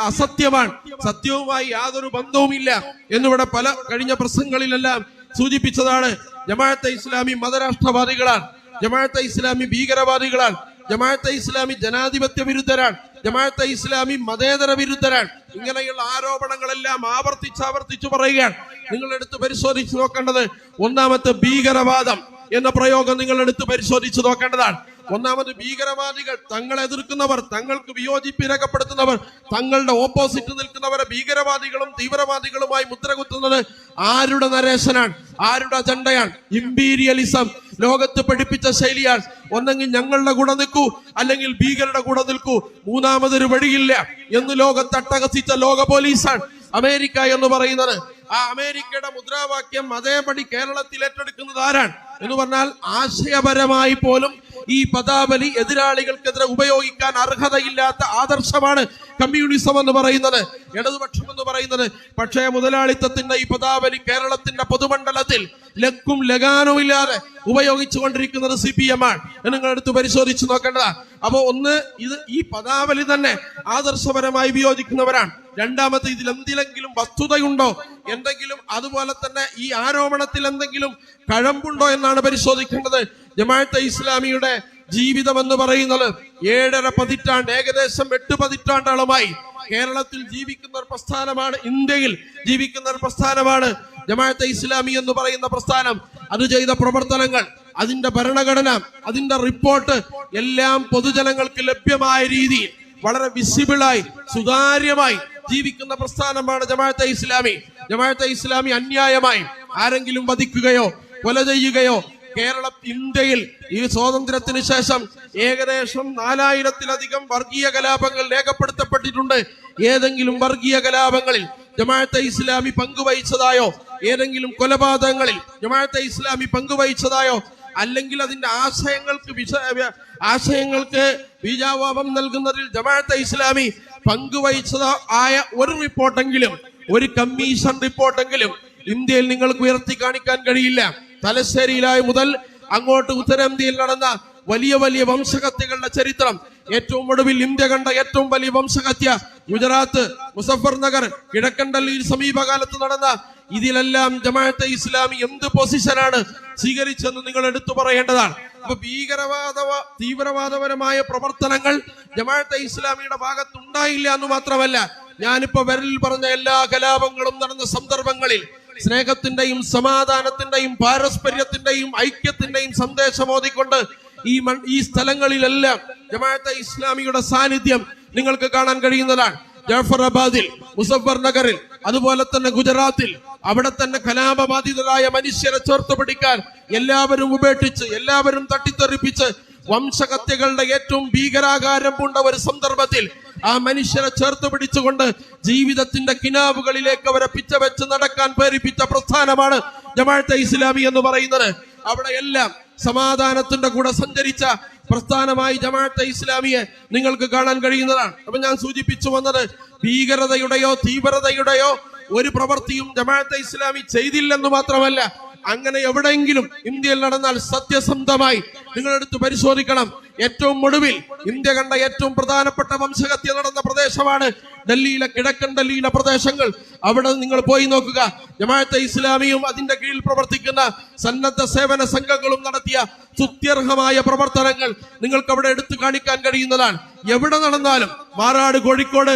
അസത്യമാണ്, സത്യവുമായി യാതൊരു ബന്ധവുമില്ല എന്നിവിടെ പല കഴിഞ്ഞ പ്രസംഗങ്ങളിലെല്ലാം സൂചിപ്പിച്ചതാണ്. ജമാഅത്തെ ഇസ്ലാമി മതരാഷ്ട്രവാദികളാണ്, ജമാഅത്തെ ഇസ്ലാമി ഭീകരവാദികളാണ്, ജമാഅത്തെ ഇസ്ലാമി ജനാധിപത്യ വിരുദ്ധരാണ്, ജമാഅത്തെ ഇസ്ലാമി മതേതര വിരുദ്ധരാണ്. ഇങ്ങനെയുള്ള ആരോപണങ്ങളെല്ലാം ആവർത്തിച്ചു പറയുകയാണ്. നിങ്ങൾ എടുത്ത് പരിശോധിച്ച് നോക്കേണ്ടത്, ഒന്നാമത്തെ ഭീകരവാദം എന്ന പ്രയോഗം നിങ്ങൾ എടുത്ത് പരിശോധിച്ച് നോക്കേണ്ടതാണ്. ഒന്നാമത് ഭീകരവാദികൾ, തങ്ങളെ എതിർക്കുന്നവർ, തങ്ങൾക്ക് വിയോജിപ്പ് രേഖപ്പെടുത്തുന്നവർ, തങ്ങളുടെ ഓപ്പോസിറ്റ് നിൽക്കുന്നവരെ ഭീകരവാദികളും തീവ്രവാദികളുമായി മുദ്രകുത്തുന്നത് ആരുടെ നരേശനാണ്, ആരുടെ അജണ്ടയാണ്? ഇമ്പീരിയലിസം ലോകത്ത് പഠിപ്പിച്ച ശൈലിയാണ്. ഒന്നെങ്കിൽ ഞങ്ങളുടെ കൂടെ നിൽക്കൂ, അല്ലെങ്കിൽ ഭീകരരുടെ കൂടെ നിൽക്കൂ, മൂന്നാമതൊരു വഴിയില്ല എന്ന് ലോകത്ത് അട്ടഹസിച്ച ലോക പോലീസാണ് അമേരിക്ക എന്ന് പറയുന്നത്. ആ അമേരിക്കയുടെ മുദ്രാവാക്യം അതേപടി കേരളത്തിൽ ഏറ്റെടുക്കുന്നത് ആരാണ് എന്ന് പറഞ്ഞാൽ, ആശയപരമായി പോലും ഈ പദാവലി എതിരാളികൾക്കെതിരെ ഉപയോഗിക്കാൻ അർഹതയില്ലാത്ത ആദർശമാണ് കമ്മ്യൂണിസം എന്ന് പറയുന്നത്, ഇടതുപക്ഷം എന്ന് പറയുന്നത്. പക്ഷേ മുതലാളിത്തത്തിന്റെ ഈ പദാവലി കേരളത്തിന്റെ പൊതുമണ്ഡലത്തിൽ ലക്കും ലഗാനും ഇല്ലാതെ ഉപയോഗിച്ചു കൊണ്ടിരിക്കുന്നത് CPM ആണ്. നിങ്ങളെടുത്ത് പരിശോധിച്ച് നോക്കേണ്ടതാണ്. അപ്പൊ ഒന്ന്, ഇത് ഈ പദാവലി തന്നെ ആദർശപരമായി വിയോജിക്കുന്നവരാണ്. രണ്ടാമത്തെ, ഇതിൽ എന്തിലെങ്കിലും വസ്തുതയുണ്ടോ, എന്തെങ്കിലും അതുപോലെ തന്നെ ഈ ആരോപണത്തിൽ എന്തെങ്കിലും കഴമ്പുണ്ടോ എന്നാണ് പരിശോധിക്കേണ്ടത്. ജമാഅത്തെ ഇസ്ലാമിയുടെ ജീവിതം എന്ന് പറയുന്നത് 7.5 പതിറ്റാണ്ട്, ഏകദേശം 8 പതിറ്റാണ്ടോളമായി കേരളത്തിൽ ജീവിക്കുന്ന ഒരു പ്രസ്ഥാനമാണ്, ഇന്ത്യയിൽ ജീവിക്കുന്ന ഒരു പ്രസ്ഥാനമാണ് ജമാഅത്തെ ഇസ്ലാമി എന്ന് പറയുന്ന പ്രസ്ഥാനം. അത് ചെയ്ത പ്രവർത്തനങ്ങൾ, അതിന്റെ ഭരണഘടന, അതിന്റെ റിപ്പോർട്ട് എല്ലാം പൊതുജനങ്ങൾക്ക് ലഭ്യമായ രീതിയിൽ വളരെ വിസിബിളായി സുതാര്യമായി ജീവിക്കുന്ന പ്രസ്ഥാനമാണ് ജമാഅത്തെ ഇസ്ലാമി. ജമാഅത്തെ ഇസ്ലാമി അന്യായമായി ആരെങ്കിലും വധിക്കുകയോ കൊല ചെയ്യുകയോ ഇന്ത്യയിൽ ഈ സ്വാതന്ത്ര്യത്തിന് ശേഷം ഏകദേശം 4000-ലധികം വർഗീയ കലാപങ്ങൾ രേഖപ്പെടുത്തപ്പെട്ടിട്ടുണ്ട്. ഏതെങ്കിലും വർഗീയ കലാപങ്ങളിൽ ജമാഅത്തെ ഇസ്ലാമി പങ്കുവഹിച്ചതായോ, ഏതെങ്കിലും കൊലപാതകങ്ങളിൽ ജമാഅത്തെ ഇസ്ലാമി പങ്കുവഹിച്ചതായോ, അല്ലെങ്കിൽ അതിന്റെ ആശയങ്ങൾക്ക് ബീജാവാപം നൽകുന്നതിൽ ജമാഅത്തെ ഇസ്ലാമി പങ്കുവഹിച്ചതോ ആയ ഒരു റിപ്പോർട്ടെങ്കിലും, ഒരു കമ്മീഷൻ റിപ്പോർട്ടെങ്കിലും ഇന്ത്യയിൽ നിങ്ങൾക്ക് ഉയർത്തി കാണിക്കാൻ കഴിയില്ല. തലശ്ശേരിയിലായി മുതൽ അങ്ങോട്ട് ഉത്തരേന്ത്യയിൽ നടന്ന വലിയ വലിയ വംശഹത്യകളുടെ ചരിത്രം, ഏറ്റവും ഒടുവിൽ ഇന്ത്യ കണ്ട ഏറ്റവും വലിയ വംശഹത്യ ഗുജറാത്ത് മുസഫർ നഗർ, കിഴക്കൻ ഡൽഹിയിൽ സമീപകാലത്ത് നടന്ന, ഇതിലെല്ലാം ജമാഅത്തെ ഇസ്ലാമി എന്ത് പൊസിഷനാണ് സ്വീകരിച്ചെന്ന് നിങ്ങൾ എടുത്തു പറയേണ്ടതാണ്. അപ്പൊ തീവ്രവാദപരമായ പ്രവർത്തനങ്ങൾ ജമാഅത്തെ ഇസ്ലാമിയുടെ ഭാഗത്തുണ്ടായില്ല എന്ന് മാത്രമല്ല, ഞാനിപ്പോ വിരലിൽ പറഞ്ഞ എല്ലാ കലാപങ്ങളും നടന്ന സന്ദർഭങ്ങളിൽ സ്നേഹത്തിന്റെയും സമാധാനത്തിന്റെയും പാരസ്പര്യത്തിന്റെയും ഐക്യത്തിന്റെയും സന്ദേശം ഓതിക്കൊണ്ട് ഈ സ്ഥലങ്ങളിലെല്ലാം ജമാഅത്തെ ഇസ്ലാമിയുടെ സാന്നിധ്യം നിങ്ങൾക്ക് കാണാൻ കഴിയുന്നതാണ്. ജാഫറാബാദിൽ, മുസഫർ നഗറിൽ, അതുപോലെ തന്നെ ഗുജറാത്തിൽ, അവിടെ തന്നെ കലാപബാധിതരായ മനുഷ്യരെ ചേർത്ത് പിടിക്കാൻ എല്ലാവരും ഉപേക്ഷിച്ച്, എല്ലാവരും തട്ടിത്തെറിപ്പിച്ച് വംശഹത്യകളുടെ ഏറ്റവും ഭീകരാകാരം പൂണ്ട ഒരു സന്ദർഭത്തിൽ ആ മനുഷ്യരെ ചേർത്ത് പിടിച്ചുകൊണ്ട് ജീവിതത്തിന്റെ കിനാവുകളിലേക്ക് അവരെ പിച്ചവെച്ച് നടക്കാൻ പ്രേരിപ്പിച്ച പ്രസ്ഥാനമാണ് ജമാഅത്തെ ഇസ്ലാമി എന്ന് പറയുന്നത്. അവിടെ എല്ലാം സമാധാനത്തിന്റെ കൂടെ സഞ്ചരിച്ച പ്രസ്ഥാനമായി ജമാഅത്തെ ഇസ്ലാമിയെ നിങ്ങൾക്ക് കാണാൻ കഴിയുന്നതാണ്. അപ്പൊ ഞാൻ സൂചിപ്പിച്ചു വന്നത്, ഭീകരതയുടെയോ തീവ്രതയുടെയോ ഒരു പ്രവൃത്തിയും ജമാഅത്തെ ഇസ്ലാമി ചെയ്തില്ലെന്ന് മാത്രമല്ല, അങ്ങനെ എവിടെയെങ്കിലും ഇന്ത്യയിൽ നടന്നാൽ സത്യസന്ധമായി നിങ്ങളെടുത്ത് പരിശോധിക്കണം. ഏറ്റവും ഒടുവിൽ ഇന്ത്യ കണ്ട ഏറ്റവും പ്രധാനപ്പെട്ട വംശഹത്യ നടന്ന പ്രദേശമാണ് ഡൽഹിയിലെ, കിഴക്കൻ ഡൽഹിയിലെ പ്രദേശങ്ങൾ. അവിടെ നിങ്ങൾ പോയി നോക്കുക. ജമാഅത്തെ ഇസ്ലാമിയും അതിന്റെ കീഴിൽ പ്രവർത്തിക്കുന്ന സന്നദ്ധ സേവന സംഘങ്ങളും നടത്തിയ സ്തുത്യർഹമായ പ്രവർത്തനങ്ങൾ നിങ്ങൾക്ക് അവിടെ എടുത്തു കാണിക്കാൻ കഴിയുന്നതാണ്. എവിടെ നടന്നാലും, മാറാട്, കോഴിക്കോട്,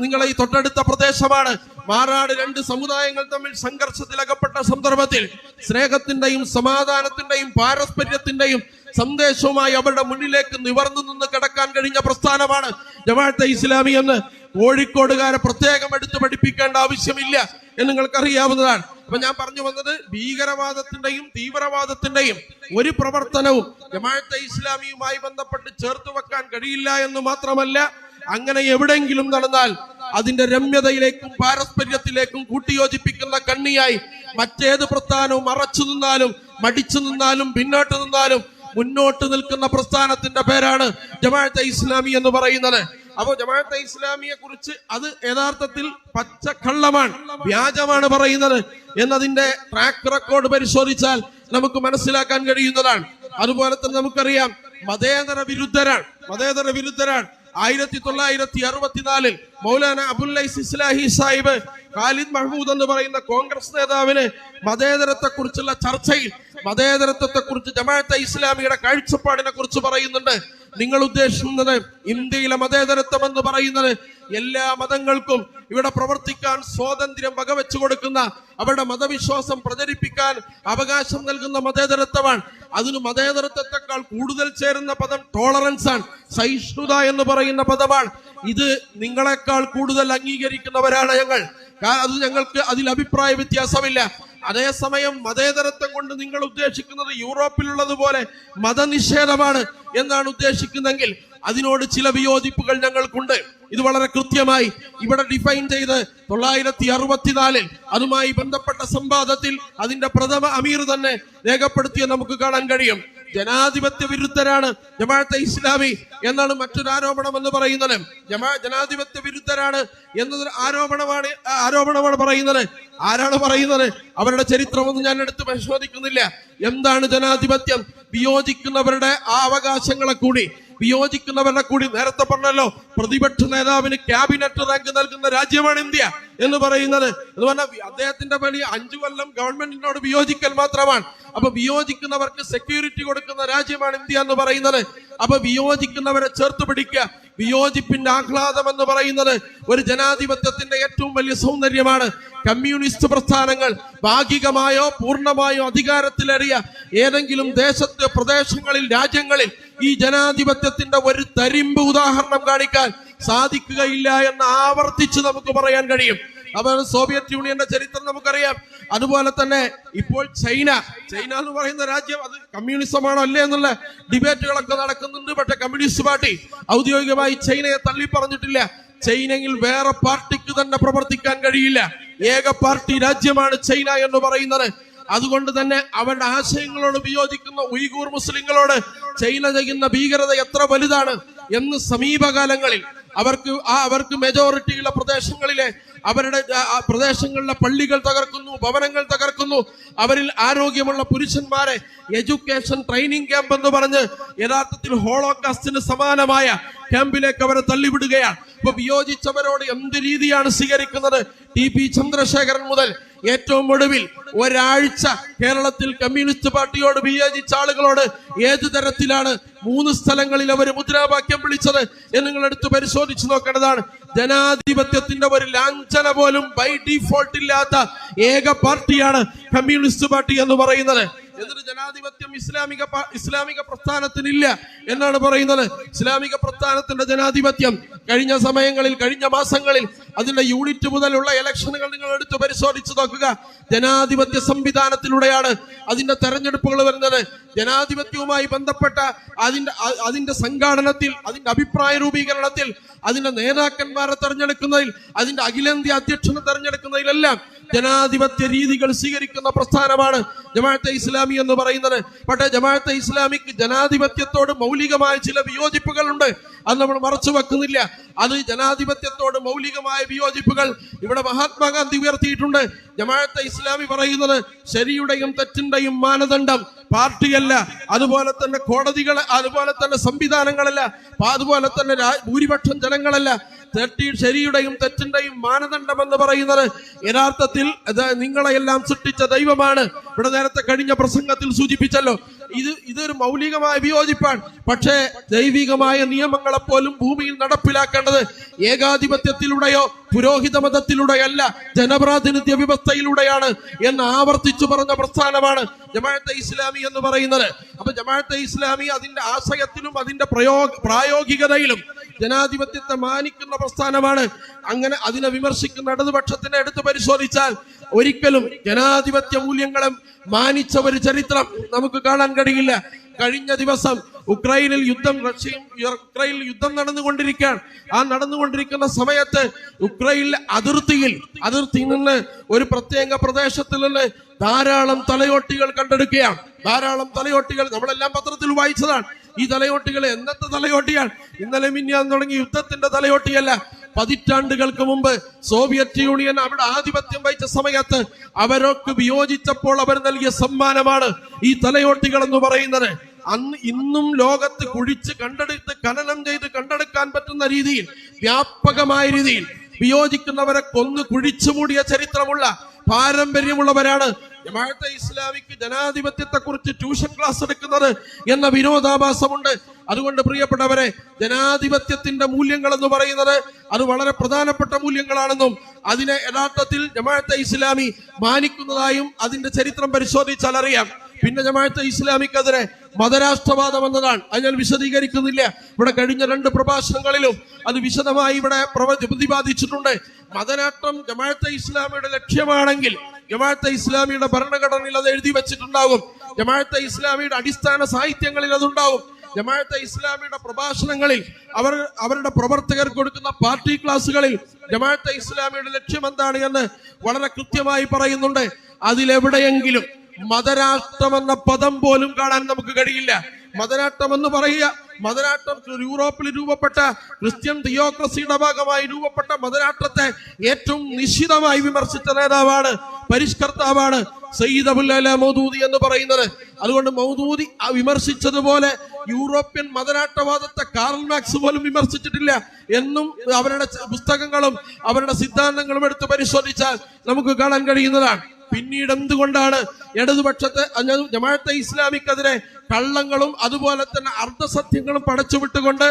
നിങ്ങളെ ഈ തൊട്ടടുത്ത പ്രദേശമാണ് മാറാട്. 2 സമുദായങ്ങൾ തമ്മിൽ സംഘർഷത്തിൽ അകപ്പെട്ട സന്ദർഭത്തിൽ സ്നേഹത്തിന്റെയും സമാധാനത്തിന്റെയും പാരസ്പര്യത്തിന്റെയും സന്ദേശവുമായി അവരുടെ മുന്നിലേക്ക് നിവർന്നു നിന്ന് കിടക്കാൻ കഴിഞ്ഞ പ്രസ്ഥാനമാണ് ജമാഅത്തെ ഇസ്ലാമി എന്ന് കോഴിക്കോടുകാരെ പ്രത്യേകം എടുത്തു പഠിപ്പിക്കേണ്ട ആവശ്യമില്ല എന്ന് നിങ്ങൾക്കറിയാവുന്നതാണ്. അപ്പൊ ഞാൻ പറഞ്ഞു വന്നത്, ഭീകരവാദത്തിന്റെയും തീവ്രവാദത്തിന്റെയും ഒരു പ്രവർത്തനവും ജമാഅത്തെ ഇസ്ലാമിയുമായി ബന്ധപ്പെട്ട് ചേർത്ത് വെക്കാൻ കഴിയില്ല എന്ന് മാത്രമല്ല, അങ്ങനെ എവിടെയെങ്കിലും നടന്നാൽ അതിന്റെ രമ്യതയിലേക്കും പാരസ്പര്യത്തിലേക്കും കൂട്ടിയോജിപ്പിക്കുന്ന കണ്ണിയായി മറ്റേത് പ്രസ്ഥാനവും മറച്ചു നിന്നാലും, മടിച്ചു നിന്നാലും, പിന്നോട്ട് നിന്നാലും മുന്നോട്ട് നിൽക്കുന്ന പ്രസ്ഥാനത്തിന്റെ പേരാണ് ജമാഅത്തെ ഇസ്ലാമി എന്ന് പറയുന്നത്. അപ്പോ ജമാഅത്തെ ഇസ്ലാമിയെ കുറിച്ച് അത് യഥാർത്ഥത്തിൽ പച്ചക്കള്ളമാണ്, വ്യാജമാണ് പറയുന്നത് എന്നതിന്റെ ട്രാക്ക് റെക്കോർഡ് പരിശോധിച്ചാൽ നമുക്ക് മനസ്സിലാക്കാൻ കഴിയുന്നതാണ്. അതുപോലെ തന്നെ നമുക്കറിയാം, മതേതര വിരുദ്ധരാണ്. 1964 മൗലാന അബുല്ലൈസ് ഇസ്ലാഹി സാഹിബ് ഖാലിദ് മഹ്മൂദ് എന്ന് പറയുന്ന കോൺഗ്രസ് നേതാവിന് മതേതരത്തെ കുറിച്ചുള്ള ചർച്ചയിൽ മതേതരത്വത്തെ കുറിച്ച്, ജമാഅത്തെ ഇസ്ലാമിയുടെ കാഴ്ചപ്പാടിനെ കുറിച്ച് പറയുന്നുണ്ട്. നിങ്ങൾ ഉദ്ദേശിക്കുന്നത് ഇന്ത്യയിലെ മതേതരത്വം എന്ന് പറയുന്നത് എല്ലാ മതങ്ങൾക്കും ഇവിടെ പ്രവർത്തിക്കാൻ സ്വാതന്ത്ര്യം വകവെച്ചു കൊടുക്കുന്ന, അവരുടെ മതവിശ്വാസം പ്രചരിപ്പിക്കാൻ അവകാശം നൽകുന്ന മതേതരത്വമാണ്. അതിന് മതേതരത്വത്തെക്കാൾ കൂടുതൽ ചേരുന്ന പദം ടോളറൻസ് ആണ്, സഹിഷ്ണുത എന്ന് പറയുന്ന പദമാണ്. ഇത് നിങ്ങളെക്കാൾ കൂടുതൽ അംഗീകരിക്കുന്നവരാണ് ഞങ്ങൾ. അത് ഞങ്ങൾക്ക് അതിൽ അഭിപ്രായ വ്യത്യാസമില്ല. അതേസമയം മതേതരത്വം കൊണ്ട് നിങ്ങൾ ഉദ്ദേശിക്കുന്നത് യൂറോപ്പിലുള്ളതുപോലെ മതനിഷേധമാണ് എന്നാണ് ഉദ്ദേശിക്കുന്നതെങ്കിൽ അതിനോട് ചില വിയോജിപ്പുകൾ ഞങ്ങൾക്കുണ്ട്. ഇത് വളരെ കൃത്യമായി ഇവിടെ ഡിഫൈൻ ചെയ്ത് 1964 അതുമായി ബന്ധപ്പെട്ട സംവാദത്തിൽ അതിന്റെ പ്രഥമ അമീർ തന്നെ രേഖപ്പെടുത്തിയ നമുക്ക് കാണാൻ കഴിയും. ജനാധിപത്യ വിരുദ്ധരാണ് ജമാഅത്തെ ഇസ്ലാമി എന്നാണ് മറ്റൊരു ആരോപണം എന്ന് പറയുന്നത്. ജനാധിപത്യ വിരുദ്ധരാണ് എന്നതൊരു ആരോപണമാണ് പറയുന്നത്. ആരാണ് പറയുന്നത്? അവരുടെ ചരിത്രമൊന്നും ഞാൻ എടുത്ത് പരിശോധിക്കുന്നില്ല. എന്താണ് ജനാധിപത്യം? വിയോജിക്കുന്നവരുടെ ആ അവകാശങ്ങളെ കൂടി വിയോജിക്കുന്നവരുടെ കൂടി നേരത്തെ പറഞ്ഞല്ലോ, പ്രതിപക്ഷ നേതാവിന് ക്യാബിനറ്റ് റാങ്ക് നൽകുന്ന രാജ്യമാണ് ഇന്ത്യ എന്ന് പറയുന്നത്. എന്ന് പറഞ്ഞാൽ അദ്ദേഹത്തിന്റെ പണി 5 കൊല്ലം ഗവൺമെന്റിനോട് വിയോജിക്കൽ മാത്രമാണ്. അപ്പൊ വിയോജിക്കുന്നവർക്ക് സെക്യൂരിറ്റി കൊടുക്കുന്ന രാജ്യമാണ് ഇന്ത്യ എന്ന് പറയുന്നത്. അപ്പൊ വിയോജിക്കുന്നവരെ ചേർത്ത് പിടിക്കുക, വിയോജിപ്പിന്റെ ആഹ്ലാദം എന്ന് പറയുന്നത് ഒരു ജനാധിപത്യത്തിന്റെ ഏറ്റവും വലിയ സൗന്ദര്യമാണ്. കമ്മ്യൂണിസ്റ്റ് പ്രസ്ഥാനങ്ങൾ ഭാഗികമായോ പൂർണ്ണമായോ അധികാരത്തിലേറിയ ഏതെങ്കിലും പ്രദേശങ്ങളിൽ രാജ്യങ്ങളിൽ ഈ ജനാധിപത്യത്തിന്റെ ഒരു തരിമ്പ് ഉദാഹരണം കാണിക്കാൻ സാധിക്കുകയില്ല എന്ന് ആവർത്തിച്ച് നമുക്ക് പറയാൻ കഴിയും. അതാണ് സോവിയറ്റ് യൂണിയന്റെ ചരിത്രം നമുക്കറിയാം. അതുപോലെ തന്നെ ഇപ്പോൾ ചൈന എന്ന് പറയുന്ന രാജ്യം അത് കമ്മ്യൂണിസമാണോ അല്ലേ എന്നുള്ള ഡിബേറ്റുകളൊക്കെ നടക്കുന്നുണ്ട്. പക്ഷെ കമ്മ്യൂണിസ്റ്റ് പാർട്ടി ഔദ്യോഗികമായി ചൈനയെ തള്ളി പറഞ്ഞിട്ടില്ല. ചൈനയിൽ വേറെ പാർട്ടിക്ക് തന്നെ പ്രവർത്തിക്കാൻ കഴിയില്ല. ഏക പാർട്ടി രാജ്യമാണ് ചൈന എന്ന് പറയുന്നത്. അതുകൊണ്ട് തന്നെ അവരുടെ ആശയങ്ങളോട് വിയോജിക്കുന്ന ഉയ്ഗൂർ മുസ്ലിങ്ങളോട് ചൈന ചെയ്യുന്ന ഭീകരത എത്ര വലുതാണ് എന്ന് സമീപകാലങ്ങളിൽ അവർക്ക് മെജോറിറ്റിയുള്ള പ്രദേശങ്ങളിലെ അവരുടെ പ്രദേശങ്ങളിലെ പള്ളികൾ തകർക്കുന്നു, ഭവനങ്ങൾ തകർക്കുന്നു. അവരിൽ ആരോഗ്യമുള്ള പുരുഷന്മാരെ എഡ്യൂക്കേഷൻ ട്രെയിനിങ് ക്യാമ്പ് എന്ന് പറഞ്ഞ് യഥാർത്ഥത്തിൽ ഹോളോകാസ്റ്റിന് സമാനമായ ക്യാമ്പിലേക്ക് അവരെ തള്ളിവിടുകയാണ്. ഇപ്പൊ വിയോജിച്ചവരോട് എന്ത് രീതിയാണ് സ്വീകരിക്കുന്നത്? ടി.പി. ചന്ദ്രശേഖരൻ മുതൽ ഏറ്റവും ഒടുവിൽ ഒരാഴ്ച കേരളത്തിൽ കമ്മ്യൂണിസ്റ്റ് പാർട്ടിയോട് വിയോജിച്ച ആളുകളോട് ഏത് തരത്തിലാണ് 3 സ്ഥലങ്ങളിൽ അവർ മുദ്രാവാക്യം വിളിച്ചത് എന്ന് നിങ്ങൾ എടുത്ത് പരിശോധിച്ചു നോക്കേണ്ടതാണ്. ജനാധിപത്യത്തിന്റെ ഒരു ലാഞ്ചന പോലും ബൈ ഡിഫോൾട്ട് ഇല്ലാത്ത ഏക പാർട്ടിയാണ് കമ്മ്യൂണിസ്റ്റ് പാർട്ടി എന്ന് പറയുന്നത്. എന്നിട്ട് ജനാധിപത്യം ഇസ്ലാമിക പ്രസ്ഥാനത്തിനില്ല എന്നാണ് പറയുന്നത്. ഇസ്ലാമിക പ്രസ്ഥാനത്തിന്റെ ജനാധിപത്യം കഴിഞ്ഞ മാസങ്ങളിൽ അതിന്റെ യൂണിറ്റ് മുതലുള്ള ഇലക്ഷനുകൾ നിങ്ങൾ എടുത്ത് പരിശോധിച്ചു നോക്കുക. ജനാധിപത്യ സംവിധാനത്തിലൂടെയാണ് അതിന്റെ തെരഞ്ഞെടുപ്പുകൾ വരുന്നത്. ജനാധിപത്യവുമായി ബന്ധപ്പെട്ട അതിന്റെ സംഘാടനത്തിൽ, അതിന്റെ അഭിപ്രായ രൂപീകരണത്തിൽ, അതിന്റെ നേതാക്കന്മാരെ തെരഞ്ഞെടുക്കുന്നതിൽ, അതിന്റെ അഖിലേന്ത്യാ അധ്യക്ഷനെ തെരഞ്ഞെടുക്കുന്നതിലെല്ലാം ജനാധിപത്യ രീതികൾ സ്വീകരിക്കുന്ന പ്രസ്ഥാനമാണ് ജമാഅത്തെ ഇസ്ലാമി എന്ന് പറയുന്നത്. പക്ഷേ ജമാഅത്തെ ഇസ്ലാമിക്ക് ജനാധിപത്യത്തോട് മൗലികമായ ചില വിയോജിപ്പുകളുണ്ട്. അത് നമ്മൾ മറച്ചു വെക്കുന്നില്ല. അത് ജനാധിപത്യത്തോട് മൗലികമായ വിയോജിപ്പുകൾ ഇവിടെ മഹാത്മാഗാന്ധി ഉയർത്തിയിട്ടുണ്ട്. ജമാഅത്തെ ഇസ്ലാമി പറയുന്നത് ശരിയുടെയും തെറ്റിന്റെയും മാനദണ്ഡം പാർട്ടിയല്ല, അതുപോലെ തന്നെ കോടതികൾ, അതുപോലെ തന്നെ സംവിധാനങ്ങളല്ല, അതുപോലെ തന്നെ ഭൂരിപക്ഷം ജനങ്ങളല്ല. ശരിയുടെയും തെറ്റിന്റെയും മാനദണ്ഡം എന്ന് പറയുന്നത് യഥാർത്ഥത്തിൽ നിങ്ങളെയെല്ലാം സൃഷ്ടിച്ച ദൈവമാണ്. ഇവിടെ നേരത്തെ കഴിഞ്ഞ പ്രസംഗത്തിൽ സൂചിപ്പിച്ചല്ലോ, ഇതൊരു മൗലികമായ വിയോജിപ്പാണ്. പക്ഷേ ദൈവികമായ നിയമങ്ങളെ പോലും ഭൂമിയിൽ നടപ്പിലാക്കേണ്ടത് ഏകാധിപത്യത്തിലൂടെയോ പുരോഹിത മതത്തിലൂടെയല്ല, ജനപ്രാതിനിധ്യ വ്യവസ്ഥയിലൂടെയാണ് എന്ന് ആവർത്തിച്ചു പറഞ്ഞ പ്രസ്ഥാനമാണ് ജമാഅത്തെ ഇസ്ലാമി എന്ന് പറയുന്നത്. അപ്പൊ ജമാഅത്തെ ഇസ്ലാമി അതിന്റെ ആശയത്തിലും അതിന്റെ പ്രായോഗികതയിലും ജനാധിപത്യത്തെ മാനിക്കുന്ന പ്രസ്ഥാനമാണ്. അങ്ങനെ അതിനെ വിമർശിക്കുന്ന ഇടതുപക്ഷത്തിനെ എടുത്ത് പരിശോധിച്ചാൽ ഒരിക്കലും ജനാധിപത്യ മൂല്യങ്ങളെ മാനിച്ച ഒരു ചരിത്രം നമുക്ക് കാണാൻ കഴിയില്ല. കഴിഞ്ഞ ദിവസം ഉക്രൈനിൽ യുദ്ധം നടന്നുകൊണ്ടിരിക്കുകയാണ്. ആ നടന്നുകൊണ്ടിരിക്കുന്ന സമയത്ത് ഉക്രൈനിലെ അതിർത്തിയിൽ നിന്ന് ഒരു പ്രത്യേക പ്രദേശത്തിൽ നിന്ന് ധാരാളം തലയോട്ടികൾ കണ്ടെടുക്കുകയാണ്. ധാരാളം തലയോട്ടികൾ നമ്മളെല്ലാം പത്രത്തിൽ വായിച്ചതാണ്. ഈ തലയോട്ടികൾ എന്നത്തെ തലയോട്ടിയാണ്? ഇന്നലെ മിനിഞ്ഞാന്ന് തുടങ്ങിയ യുദ്ധത്തിന്റെ തലയോട്ടിയല്ല. പതിറ്റാണ്ടുകൾക്ക് മുമ്പ് സോവിയറ്റ് യൂണിയൻ അവിടെ ആധിപത്യം വഹിച്ച സമയത്ത് അവരൊക്കെ വിയോജിച്ചപ്പോൾ അവർ നൽകിയ സമ്മാനമാണ് ഈ തലയോട്ടികൾ എന്ന് പറയുന്നത്. ഇന്നും ലോകത്ത് കുഴിച്ച് കണ്ടെടുത്ത് ഖനനം ചെയ്ത് കണ്ടെടുക്കാൻ പറ്റുന്ന രീതിയിൽ, വ്യാപകമായ രീതിയിൽ വിയോജിക്കുന്നവരെ കൊന്നു കുഴിച്ചു മൂടിയ ചരിത്രമുള്ള പാരമ്പര്യമുള്ളവരാണ്. ജമാഅത്തെ ഇസ്ലാമിക്ക് ജനാധിപത്യത്തെ കുറിച്ച് ട്യൂഷൻ ക്ലാസ് എടുക്കുന്നത് എന്ന വിരോധാഭാസമുണ്ട്. അതുകൊണ്ട് പ്രിയപ്പെട്ടവരെ, ജനാധിപത്യത്തിന്റെ മൂല്യങ്ങൾ എന്ന് പറയുന്നത് അത് വളരെ പ്രധാനപ്പെട്ട മൂല്യങ്ങളാണെന്നും അതിനെ യഥാർത്ഥത്തിൽ ജമാഅത്തെ ഇസ്ലാമി മാനിക്കുന്നതായും അതിന്റെ ചരിത്രം പരിശോധിച്ചാൽ അറിയാം. പിന്നെ ജമാഅത്തെ ഇസ്ലാമിക്കെതിരെ മതരാഷ്ട്രവാദം എന്നതാണ്. അത് ഞാൻ വിശദീകരിക്കുന്നില്ല. ഇവിടെ കഴിഞ്ഞ 2 പ്രഭാഷണങ്ങളിലും അത് വിശദമായി ഇവിടെ പ്രതിപാദിച്ചിട്ടുണ്ട്. മതരാഷ്ട്രം ജമാഅത്തെ ഇസ്ലാമിയുടെ ലക്ഷ്യമാണെങ്കിൽ ജമാഅത്തെ ഇസ്ലാമിയുടെ ഭരണഘടനയിൽ അത് എഴുതി വെച്ചിട്ടുണ്ടാകും. ജമാഅത്തെ ഇസ്ലാമിയുടെ അടിസ്ഥാന സാഹിത്യങ്ങളിൽ അതുണ്ടാവും. ജമാഅത്തെ ഇസ്ലാമിയുടെ പ്രഭാഷണങ്ങളിൽ അവരുടെ പ്രവർത്തകർ കൊടുക്കുന്ന പാർട്ടി ക്ലാസുകളിൽ ജമാഅത്തെ ഇസ്ലാമിയുടെ ലക്ഷ്യം എന്താണ് എന്ന് വളരെ കൃത്യമായി പറയുന്നുണ്ട്. അതിലെവിടെയെങ്കിലും മതരാഷ്ട്രം എന്ന പദം പോലും കാണാൻ നമുക്ക് കഴിയില്ല. മതരാഷ്ട്രം എന്ന് പറയുക, മതരാഷ്ട്രം യൂറോപ്പിൽ രൂപപ്പെട്ട ക്രിസ്ത്യൻ തിയോക്രസിയുടെ ഭാഗമായി രൂപപ്പെട്ട മതരാഷ്ട്രത്തെ ഏറ്റവും നിശിതമായി വിമർശിച്ച നേതാവാണ്, പരിഷ്കർത്താവാണ് സയ്യിദ് അബുൽ അല മൗദൂദി എന്ന് പറയുന്നത്. അതുകൊണ്ട് മൗദൂദി വിമർശിച്ചതുപോലെ യൂറോപ്യൻ മതരാഷ്ട്രവാദത്തെ കാർൽ മാർക്സ് പോലും വിമർശിച്ചിട്ടില്ല എന്നും അവരുടെ പുസ്തകങ്ങളും അവരുടെ സിദ്ധാന്തങ്ങളും എടുത്ത് പരിശോധിച്ചാൽ നമുക്ക് കാണാൻ കഴിയുന്നതാണ്. പിന്നീട് എന്തുകൊണ്ടാണ് ഇടതുപക്ഷത്തെ ജമാഅത്തെ ഇസ്ലാമിക്കെതിരെ കള്ളങ്ങളും അതുപോലെ തന്നെ അർദ്ധസത്യങ്ങളും പടച്ചുവിട്ടുകൊണ്ട്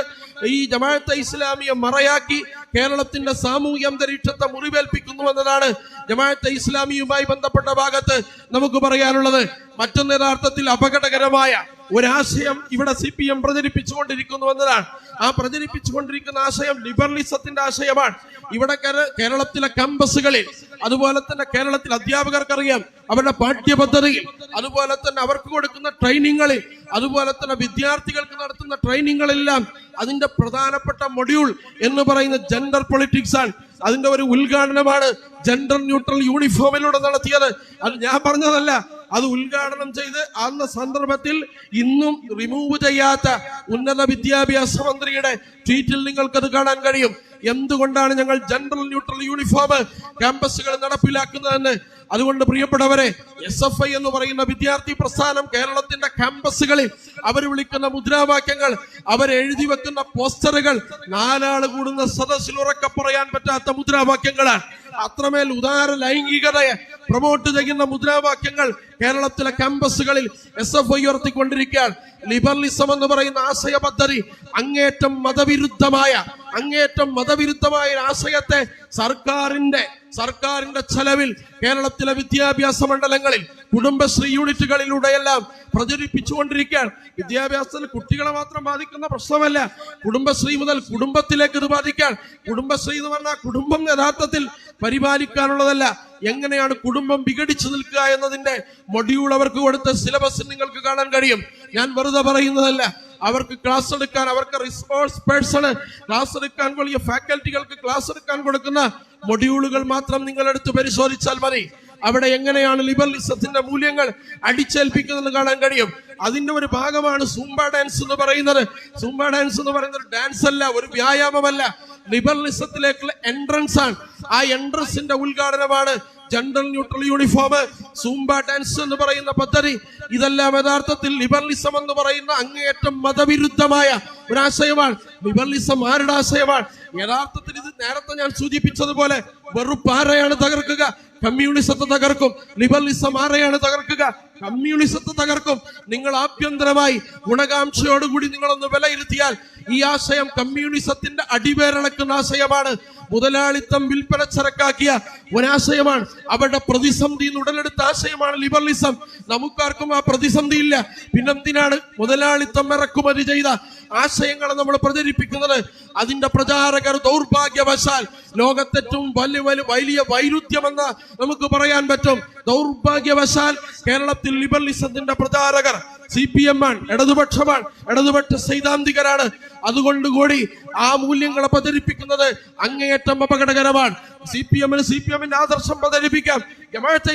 ഈ ജമാഅത്തെ ഇസ്ലാമിയെ മറയാക്കി കേരളത്തിന്റെ സാമൂഹ്യ അന്തരീക്ഷത്തെ മുറിവേൽപ്പിക്കുന്നു എന്നതാണ് ജമാഅത്തെ ഇസ്ലാമിയുമായി ബന്ധപ്പെട്ട ഭാഗത്ത് നമുക്ക് പറയാനുള്ളത്. മറ്റൊന്ന് യഥാർത്ഥത്തിൽ അപകടകരമായ ഒരാശയം ഇവിടെ CPM പ്രചരിപ്പിച്ചുകൊണ്ടിരിക്കുന്നു എന്നതാണ്. ആ പ്രചരിപ്പിച്ചുകൊണ്ടിരിക്കുന്ന ആശയം ലിബറലിസത്തിന്റെ ആശയമാണ്. ഇവിടെ കേരളത്തിലെ ക്യാമ്പസുകളിൽ, അതുപോലെ തന്നെ കേരളത്തിൽ അധ്യാപകർക്കറിയാം അവരുടെ പാഠ്യപദ്ധതിയിൽ, അതുപോലെ തന്നെ അവർക്ക് കൊടുക്കുന്ന ട്രെയിനിങ്ങുകളിൽ, അതുപോലെ തന്നെ വിദ്യാർത്ഥികൾക്ക് നടത്തുന്ന ട്രെയിനിങ്ങുകളെല്ലാം അതിന്റെ പ്രധാനപ്പെട്ട മൊഡ്യൂൾ എന്ന് പറയുന്ന ജെൻഡർ പൊളിറ്റിക്സ് ആണ്. അതിന്റെ ഒരു ഉദ്ഘാടനമാണ് ജെൻഡർ ന്യൂട്രൽ യൂണിഫോമിലൂടെ നടത്തിയത്. അത് ഞാൻ പറഞ്ഞതല്ല, അത് ഉദ്ഘാടനം ചെയ്ത് അന്ന സന്ദർഭത്തിൽ ഇന്നും റിമൂവ് ചെയ്യാത്ത ഉന്നത വിദ്യാഭ്യാസ മന്ത്രിയുടെ ട്വീറ്റിൽ നിങ്ങൾക്കത് കാണാൻ കഴിയും. എന്തുകൊണ്ടാണ് ഞങ്ങൾ ജെൻഡർ ന്യൂട്രൽ യൂണിഫോം ക്യാമ്പസുകൾ നടപ്പിലാക്കുന്നതെന്ന്. അതുകൊണ്ട് പ്രിയപ്പെട്ടവരെ, SFI എന്ന് പറയുന്ന വിദ്യാർത്ഥി പ്രസ്ഥാനം കേരളത്തിന്റെ ക്യാമ്പസുകളിൽ അവർ വിളിക്കുന്ന മുദ്രാവാക്യങ്ങൾ, അവരെഴുതി വെക്കുന്ന പോസ്റ്ററുകൾ നാലാള് കൂടുന്ന സദസ്സിൽ ഉറക്കെ പറയാൻ പറ്റാത്ത മുദ്രാവാക്യങ്ങളാണ്. അത്രമേൽ ഉദാര ലൈംഗികതയെ പ്രൊമോട്ട് ചെയ്യുന്ന മുദ്രാവാക്യങ്ങൾ കേരളത്തിലെ ക്യാമ്പസുകളിൽ SFI ഉയർത്തിക്കൊണ്ടിരിക്കുകയാണ്. ലിബറലിസം എന്ന് പറയുന്ന ആശയ പദ്ധതി അങ്ങേറ്റം മതവിരുദ്ധമായ ആശയത്തെ സർക്കാരിന്റെ ചെലവിൽ കേരളത്തിലെ വിദ്യാഭ്യാസ മണ്ഡലങ്ങളിൽ കുടുംബശ്രീ യൂണിറ്റുകളിലൂടെയെല്ലാം പ്രചരിപ്പിച്ചുകൊണ്ടിരിക്കുകയാണ്. വിദ്യാഭ്യാസത്തിൽ കുട്ടികളെ മാത്രം ബാധിക്കുന്ന പ്രശ്നമല്ല, കുടുംബശ്രീ മുതൽ കുടുംബത്തിലേക്ക് ഇത് ബാധിക്കാൻ. കുടുംബശ്രീ എന്ന് പറഞ്ഞാൽ കുടുംബം യഥാർത്ഥത്തിൽ പരിപാലിക്കാനുള്ളതല്ല, എങ്ങനെയാണ് കുടുംബം വിഘടിച്ചു നിൽക്കുക എന്നതിന്റെ മൊഡ്യൂൾ അവർക്ക് കൊടുത്ത സിലബസിൽ നിങ്ങൾക്ക് കാണാൻ കഴിയും. ഞാൻ വെറുതെ പറയുന്നതല്ല, അവർക്ക് ക്ലാസ് എടുക്കാൻ, അവർക്ക് റിസോഴ്സ് പേഴ്സണ് ക്ലാസ് എടുക്കാൻ, വലിയ ഫാക്കൽറ്റികൾക്ക് ക്ലാസ് എടുക്കാൻ കൊടുക്കുന്ന മൊഡ്യൂളുകൾ മാത്രം നിങ്ങൾ എടുത്ത് പരിശോധിച്ചാൽ മതി. അവിടെ എങ്ങനെയാണ് ലിബറലിസത്തിന്റെ മൂല്യങ്ങൾ അടിച്ചേൽപ്പിക്കുന്നത് കാണാൻ കഴിയും. അതിന്റെ ഒരു ഭാഗമാണ് സൂംബ ഡാൻസ് എന്ന് പറയുന്നത്. സൂംബ ഡാൻസ് എന്ന് പറയുന്നത് ഒരു ഡാൻസ് അല്ല, ഒരു വ്യായാമമല്ല, ലിബറലിസത്തിലേക്കുള്ള എൻട്രൻസ് ആണ്. ആ എൻട്രൻസിന്റെ ഉദ്ഘാടനമാണ് gender neutral uniform, Zumba dance എന്ന് പറയുന്ന പദ്ധതി. ഇതെല്ലാം യഥാർത്ഥത്തിൽ ലിബറലിസം എന്ന് പറയുന്ന അങ്ങേയറ്റം മതവിരുദ്ധമായ ഒരാശയമാണ്. ലിബറലിസം ആരുടെ ആശയമാണ്? യഥാർത്ഥത്തിൽ ഇത് നേരത്തെ ഞാൻ സൂചിപ്പിച്ചതുപോലെ വെറുപ്പ് ആരെയാണ് തകർക്കുക? കമ്മ്യൂണിസത്തെ തകർക്കും. ലിബറലിസം ആരെയാണ് തകർക്കുക? കമ്മ്യൂണിസത്തെ തകർക്കും. നിങ്ങൾ ആഭ്യന്തരമായി ഗുണകാംക്ഷയോടുകൂടി നിങ്ങളൊന്ന് വിലയിരുത്തിയാൽ ഈ ആശയം കമ്മ്യൂണിസത്തിന്റെ അടിവേരളക്കുന്ന ആശയമാണ്. മുതലാളിത്തം വിൽപ്പന ചരക്കാക്കിയ ഒരാശയമാണ്. അവരുടെ പ്രതിസന്ധി ഉടലെടുത്ത ആശയമാണ് ലിബറലിസം. നമുക്കാർക്കും ആ പ്രതിസന്ധി ഇല്ല. പിന്നെന്തിനാണ് മുതലാളിത്തം ഇറക്കുമതി ചെയ്ത ആശയങ്ങളെ നമ്മൾ പ്രചരിപ്പിക്കുന്നത്? അതിന്റെ പ്രചാരകർ ദൗർഭാഗ്യവശാൽ ലോകത്തേറ്റവും വലിയ വൈരുദ്ധ്യമെന്ന് നമുക്ക് പറയാൻ പറ്റും. ദൗർഭാഗ്യവശാൽ കേരളത്തിൽ ലിബറലിസത്തിന്റെ പ്രചാരകർ CPM ആണ്, ഇടതുപക്ഷ സൈദ്ധാന്തികരാണ്. അതുകൊണ്ടുകൂടി ആ മൂല്യങ്ങളെ പ്രചരിപ്പിക്കുന്നത് അങ്ങേയറ്റം അപകടകരമാണ്. CPMന്റെ ആദർശം പ്രചരിപ്പിക്കാം, ജമാഅത്തെ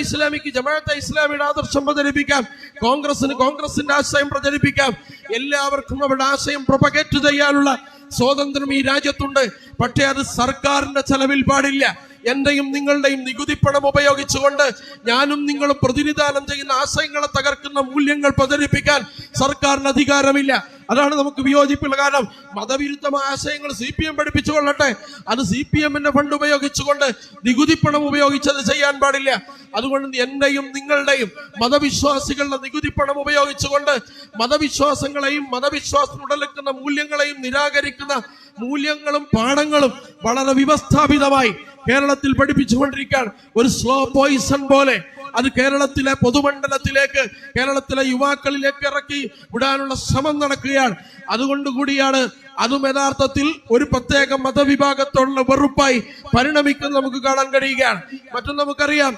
ഇസ്ലാമിയുടെ ആദർശം പ്രചരിപ്പിക്കാം, കോൺഗ്രസിന്റെ ആശയം പ്രചരിപ്പിക്കാം. എല്ലാവർക്കും അവരുടെ ആശയം പ്രൊപ്പഗേറ്റ് ചെയ്യാനുള്ള സ്വാതന്ത്ര്യം ഈ രാജ്യത്തുണ്ട്. പക്ഷേ അത് സർക്കാരിന്റെ ചെലവിൽ പാടില്ല. എന്റെയും നിങ്ങളുടെയും നികുതിപ്പണം ഉപയോഗിച്ചുകൊണ്ട് ഞാനും നിങ്ങളും പ്രതിനിധാനം ചെയ്യുന്ന ആശയങ്ങളെ തകർക്കുന്ന മൂല്യങ്ങൾ പ്രചരിപ്പിക്കാൻ സർക്കാരിന് അധികാരമില്ല. അതാണ് നമുക്ക് വിയോജിപ്പുള്ള. കാരണം മതവിരുദ്ധമായ ആശയങ്ങൾ CPM പഠിപ്പിച്ചുകൊള്ളട്ടെ, അത് CPMന്റെ ഫണ്ട് ഉപയോഗിച്ചുകൊണ്ട് നികുതിപ്പണം ഉപയോഗിച്ചത് ചെയ്യാൻ പാടില്ല. അതുകൊണ്ട് എന്റെയും നിങ്ങളുടെയും മതവിശ്വാസികളുടെ നികുതിപ്പണം ഉപയോഗിച്ചുകൊണ്ട് മതവിശ്വാസങ്ങളെയും മതവിശ്വാസം ഉടലെടുക്കുന്ന മൂല്യങ്ങളെയും നിരാകരിക്കുന്ന മൂല്യങ്ങളും പാഠങ്ങളും വളരെ വ്യവസ്ഥാപിതമായി കേരളത്തിൽ പഠിപ്പിച്ചുകൊണ്ടിരിക്കുകയാണ്. ഒരു സ്ലോ പോയിസൺ പോലെ അത് കേരളത്തിലെ പൊതുമണ്ഡലത്തിലേക്ക്, കേരളത്തിലെ യുവാക്കളിലേക്ക് ഇറക്കി വിടാനുള്ള ശ്രമം നടക്കുകയാണ്. അതുകൊണ്ടുകൂടിയാണ് അതും യഥാർത്ഥത്തിൽ ഒരു പ്രത്യേക മതവിഭാഗത്തോടുള്ള വെറുപ്പായി പരിണമിക്കുന്നത് നമുക്ക് കാണാൻ കഴിയുകയാണ്. മറ്റും നമുക്കറിയാം,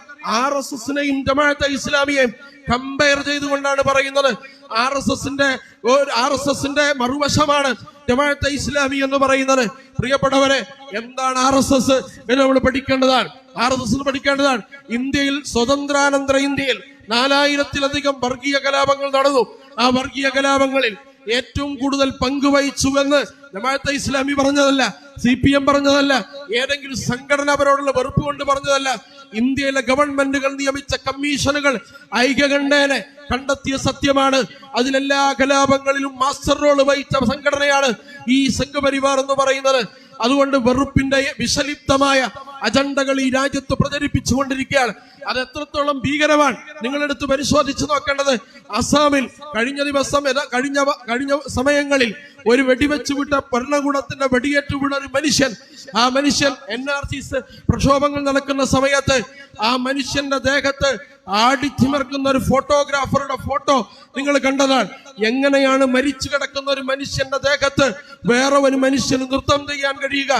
RSSനെയും ജമാഅത്തെ ഇസ്ലാമിയെയും കമ്പയർ ചെയ്തുകൊണ്ടാണ് പറയുന്നത്. RSSന്റെ മറുവശമാണ് ജമാഅത്തെ ഇസ്ലാമി എന്ന് പറയുന്നത്. പ്രിയപ്പെട്ടവരെ, എന്താണ് RSS എന്ന് നമ്മൾ പഠിക്കേണ്ടതാണ്. ഇന്ത്യയിൽ സ്വതന്ത്രാനന്തര ഇന്ത്യയിൽ 4000-ത്തിലധികം വർഗീയ കലാപങ്ങൾ നടന്നു. ആ വർഗീയ കലാപങ്ങളിൽ ഏറ്റവും കൂടുതൽ പങ്കുവഹിച്ചുവെന്ന് ജമാഅത്തെ ഇസ്ലാമി പറഞ്ഞതല്ല, CPM പറഞ്ഞതല്ല, ഏതെങ്കിലും സംഘടന അവരോടുള്ള വെറുപ്പ് കൊണ്ട് പറഞ്ഞതല്ല. ഇന്ത്യയിലെ ഗവൺമെന്റുകൾ നിയമിച്ച കമ്മീഷനുകൾ ഐക്യകണ്ഠേന കണ്ടെത്തിയ സത്യമാണ്. അതിലെല്ലാ കലാപങ്ങളിലും മാസ്റ്റർ റോൾ വഹിച്ച സംഘടനയാണ് ഈ സംഘപരിവാർ എന്ന് പറയുന്നത്. അതുകൊണ്ട് വെറുപ്പിന്റെ വിഷലിപ്തമായ അജണ്ടകൾ ഈ രാജ്യത്ത് പ്രചരിപ്പിച്ചുകൊണ്ടിരിക്കുകയാണ്. അത് എത്രത്തോളം ഭീകരമാണ് നിങ്ങളെടുത്ത് പരിശോധിച്ച് നോക്കേണ്ടത്. അസാമിൽ കഴിഞ്ഞ സമയങ്ങളിൽ ഒരു വെടിവെച്ച് വിട്ട ഭരണകൂടത്തിന്റെ വെടിയേറ്റ് വീണ ഒരു മനുഷ്യൻ, ആ മനുഷ്യൻ NRCs പ്രക്ഷോഭങ്ങൾ നടക്കുന്ന സമയത്ത് ആ മനുഷ്യന്റെ ദേഹത്ത് ആടിത്തിമർക്കുന്ന ഒരു ഫോട്ടോഗ്രാഫറുടെ ഫോട്ടോ നിങ്ങൾ കണ്ടതാണ്. എങ്ങനെയാണ് മരിച്ചു കിടക്കുന്ന ഒരു മനുഷ്യന്റെ ദേഹത്ത് വേറെ ഒരു മനുഷ്യന് നൃത്തം ചെയ്യാൻ കഴിയുക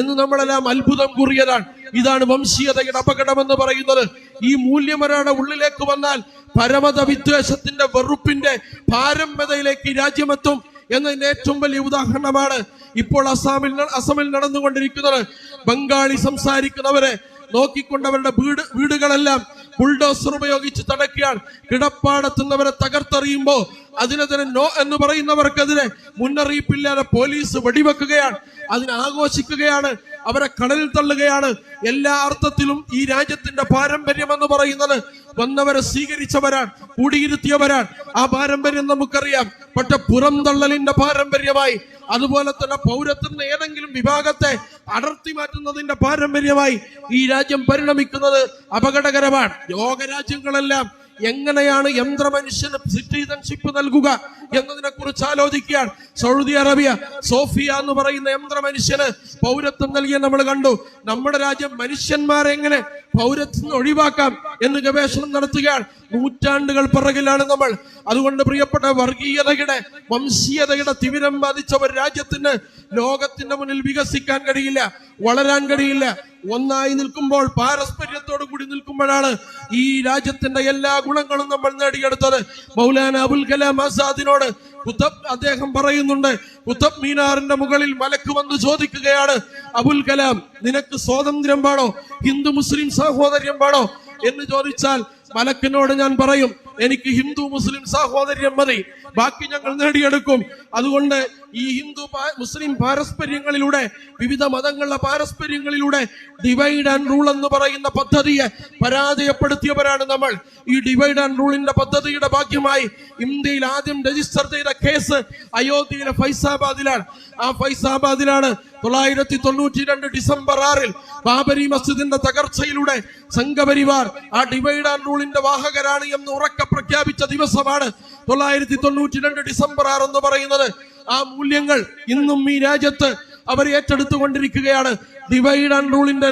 എന്ന് നമ്മളെല്ലാം അത്ഭുതം കൂറിയതാണ്. ഇതാണ് വംശീയതയുടെ അപകടമെന്ന് പറയുന്നത്. ഈ മൂല്യമൊരാളുടെ ഉള്ളിലേക്ക് വന്നാൽ പരമത വിദ്വേഷത്തിന്റെ വെറുപ്പിന്റെ പാരമ്യതയിലേക്ക് രാജ്യമെത്തും എന്നതിന്റെ ഏറ്റവും വലിയ ഉദാഹരണമാണ് ഇപ്പോൾ അസമിൽ നടന്നുകൊണ്ടിരിക്കുന്നത്. ബംഗാളി സംസാരിക്കുന്നവരെ നോക്കിക്കൊണ്ടവരുടെ വീടുകളെല്ലാം ബുൾഡോസർ ഉപയോഗിച്ച് തടക്കുകയാണ്. കിടപ്പാടത്തുന്നവരെ തകർത്തെറിയുമ്പോ അതിനെതിരെ നോ എന്ന് പറയുന്നവർക്കെതിരെ മുന്നറിയിപ്പില്ലാതെ പോലീസ് വെടിവെക്കുകയാണ്. അതിനാഘോഷിക്കുകയാണ്, അവരെ കടലിൽ തള്ളുകയാണ്. എല്ലാ അർത്ഥത്തിലും ഈ രാജ്യത്തിന്റെ പാരമ്പര്യം എന്ന് പറയുന്നത് വന്നവരെ സ്വീകരിച്ചവരാണ്, കൂടിയിരുത്തിയവരാണ്. ആ പാരമ്പര്യം നമുക്കറിയാം. പക്ഷെ പുറംതള്ളലിന്റെ പാരമ്പര്യമായി, അതുപോലെ തന്നെ പൗരത്വത്തിന്റെ ഏതെങ്കിലും വിഭാഗത്തെ അടർത്തി മാറ്റുന്നതിന്റെ പാരമ്പര്യമായി ഈ രാജ്യം പരിണമിക്കുന്നത് അപകടകരമാണ്. ലോകരാജ്യങ്ങളെല്ലാം എങ്ങനെയാണ് യന്ത്രമനുഷ്യന് സിറ്റിസൺഷിപ്പ് നൽകുക എന്നതിനെ കുറിച്ച് ആലോചിക്കുകയാണ്. സൗദി അറേബ്യ സോഫിയ എന്ന് പറയുന്ന യന്ത്രമനുഷ്യന് പൗരത്വം നൽകിയ നമ്മൾ കണ്ടു. നമ്മുടെ രാജ്യം മനുഷ്യന്മാരെ എങ്ങനെ പൗരത്വം ഒഴിവാക്കാം എന്ന് ഗവേഷണം നടത്തുകയാണ്. നൂറ്റാണ്ടുകൾ പിറകിലാണ് നമ്മൾ. അതുകൊണ്ട് പ്രിയപ്പെട്ട വർഗീയതയുടെ വംശീയതയുടെ തിമിരം ബാധിച്ച ഒരു രാജ്യത്തിന് ലോകത്തിന്റെ മുന്നിൽ വികസിക്കാൻ കഴിയില്ല, വളരാൻ കഴിയില്ല. ഒന്നായി നിൽക്കുമ്പോൾ, പാരസ്പര്യത്തോടു കൂടി നിൽക്കുമ്പോഴാണ് ഈ രാജ്യത്തിന്റെ എല്ലാ ഗുണങ്ങളും നമ്മൾ നേടിയെടുത്തത്. മൗലാന അബുൽ കലാം ആസാദിനോട് അദ്ദേഹം പറയുന്നുണ്ട്, കുത്തബ് മീനാറിന്റെ മുകളിൽ മലക്ക് വന്ന് ചോദിക്കുകയാണ്, അബുൽ കലാം നിനക്ക് സ്വാതന്ത്ര്യം വേണോ, ഹിന്ദു മുസ്ലിം സഹോദര്യം വേണോ എന്ന് ചോദിച്ചാൽ മലക്കിനോട് ഞാൻ പറയും, എനിക്ക് ഹിന്ദു മുസ്ലിം സാഹോദര്യം മതി, ബാക്കി ഞങ്ങൾ നേടിയെടുക്കും. അതുകൊണ്ട് ഈ ഹിന്ദു മുസ്ലിം പാരസ്പര്യങ്ങളിലൂടെ, വിവിധ മതങ്ങളുടെ പാരസ്പര്യങ്ങളിലൂടെ ഡിവൈഡ് ആൻഡ് റൂൾ എന്ന് പറയുന്ന പദ്ധതിയെ പരാജയപ്പെടുത്തിയവരാണ് നമ്മൾ. ഈ ഡിവൈഡ് ആൻഡ് റൂളിന്റെ പദ്ധതിയുടെ ഭാഗ്യമായി ഇന്ത്യയിൽ ആദ്യം രജിസ്റ്റർ ചെയ്ത കേസ് അയോധ്യയിലെ ഫൈസാബാദിലാണ്. ആ ഫൈസാബാദിലാണ് 992 ഡിസംബർ 6 ബാബരി മസ്ജിദിന്റെ തകർച്ചയിലൂടെ സംഘപരിവാർ ആ ഡിവൈഡ് ആൻഡ് റൂളിന്റെ വാഹകരാണ് എന്ന് ഉറക്കെ പ്രഖ്യാപിച്ച ദിവസമാണ് 992 ഡിസംബർ 6 എന്ന് പറയുന്നത്. ആ മൂല്യങ്ങൾ ഇന്നും ഈ രാജ്യത്ത് അവർ ഏറ്റെടുത്തുകൊണ്ടിരിക്കുകയാണ്. ഡിവൈഡ് ആൻഡ് റൂളിന്റെ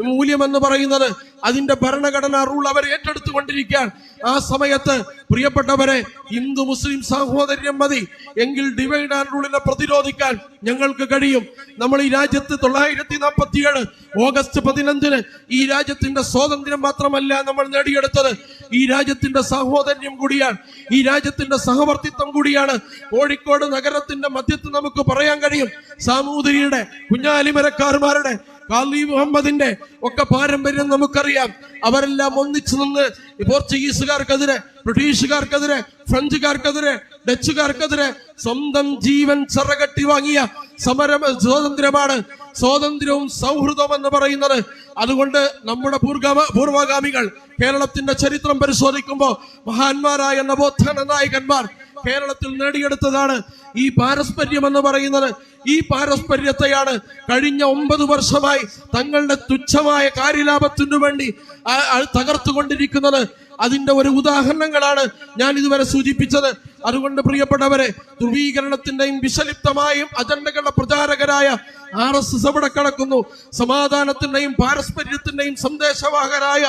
മൂല്യം എന്ന് പറയുന്നത്, അതിന്റെ ഭരണഘടനാ റൂൾ അവർ ഏറ്റെടുത്തുകൊണ്ടിരിക്കുകയാണ്. ആ സമയത്ത് പ്രിയപ്പെട്ടവരെ, ഹിന്ദു മുസ്ലിം സാഹോദര്യം മതി എങ്കിൽ ഡിവൈഡ് ആൻഡ് റൂളിനെ പ്രതിരോധിക്കാൻ ഞങ്ങൾക്ക് കഴിയും. നമ്മൾ ഈ രാജ്യത്ത് 947 ഓഗസ്റ്റ് 15 ഈ രാജ്യത്തിന്റെ സ്വാതന്ത്ര്യം മാത്രമല്ല നമ്മൾ നേടിയെടുത്തത്, ഈ രാജ്യത്തിന്റെ സാഹോദര്യം കൂടിയാണ്, ഈ രാജ്യത്തിന്റെ സഹവർത്തിത്വം കൂടിയാണ്. കോഴിക്കോട് നഗരത്തിന്റെ മധ്യത്ത് നമുക്ക് പറയാൻ കഴിയും, സാമൂതിരിയുടെ, കുഞ്ഞാലിമരക്കാർമാരുടെ, ഖാലി മുഹമ്മദിന്റെ ഒക്കെ പാരമ്പര്യം നമുക്കറിയാം. അവരെല്ലാം ഒന്നിച്ചു നിന്ന് പോർച്ചുഗീസുകാർക്കെതിരെ, ബ്രിട്ടീഷുകാർക്കെതിരെ, ഫ്രഞ്ചുകാർക്കെതിരെ, ഡച്ചുകാർക്കെതിരെ സ്വന്തം ജീവൻ ചിറകട്ടി വാങ്ങിയ സ്വാതന്ത്ര്യമാണ് സ്വാതന്ത്ര്യവും സൗഹൃദവും എന്ന് പറയുന്നത്. അതുകൊണ്ട് നമ്മുടെ പൂർവഗാമികൾ കേരളത്തിന്റെ ചരിത്രം പരിശോധിക്കുമ്പോൾ മഹാന്മാരായ നവോത്ഥാന നായകന്മാർ കേരളത്തിൽ നേടിയെടുത്തതാണ് ഈ പാരസ്പര്യം എന്ന് പറയുന്നത്. ഈ പാരസ്പര്യത്തെയാണ് കഴിഞ്ഞ 9 വർഷമായി തങ്ങളുടെ തുച്ഛമായ കാര്യലാഭത്തിനു വേണ്ടി തകർത്തുകൊണ്ടിരിക്കുന്നത്. അതിന്റെ ഒരു ഉദാഹരണങ്ങളാണ് ഞാൻ ഇതുവരെ സൂചിപ്പിച്ചത്. അതുകൊണ്ട് പ്രിയപ്പെട്ടവരെ, ധ്രുവീകരണത്തിന്റെയും വിഷലിപ്തമായും അജണ്ടകളുടെ പ്രചാരകരായ RSS എവിടെ കിടക്കുന്നു? സമാധാനത്തിന്റെയും പാരസ്പര്യത്തിന്റെയും സന്ദേശവാഹകരായ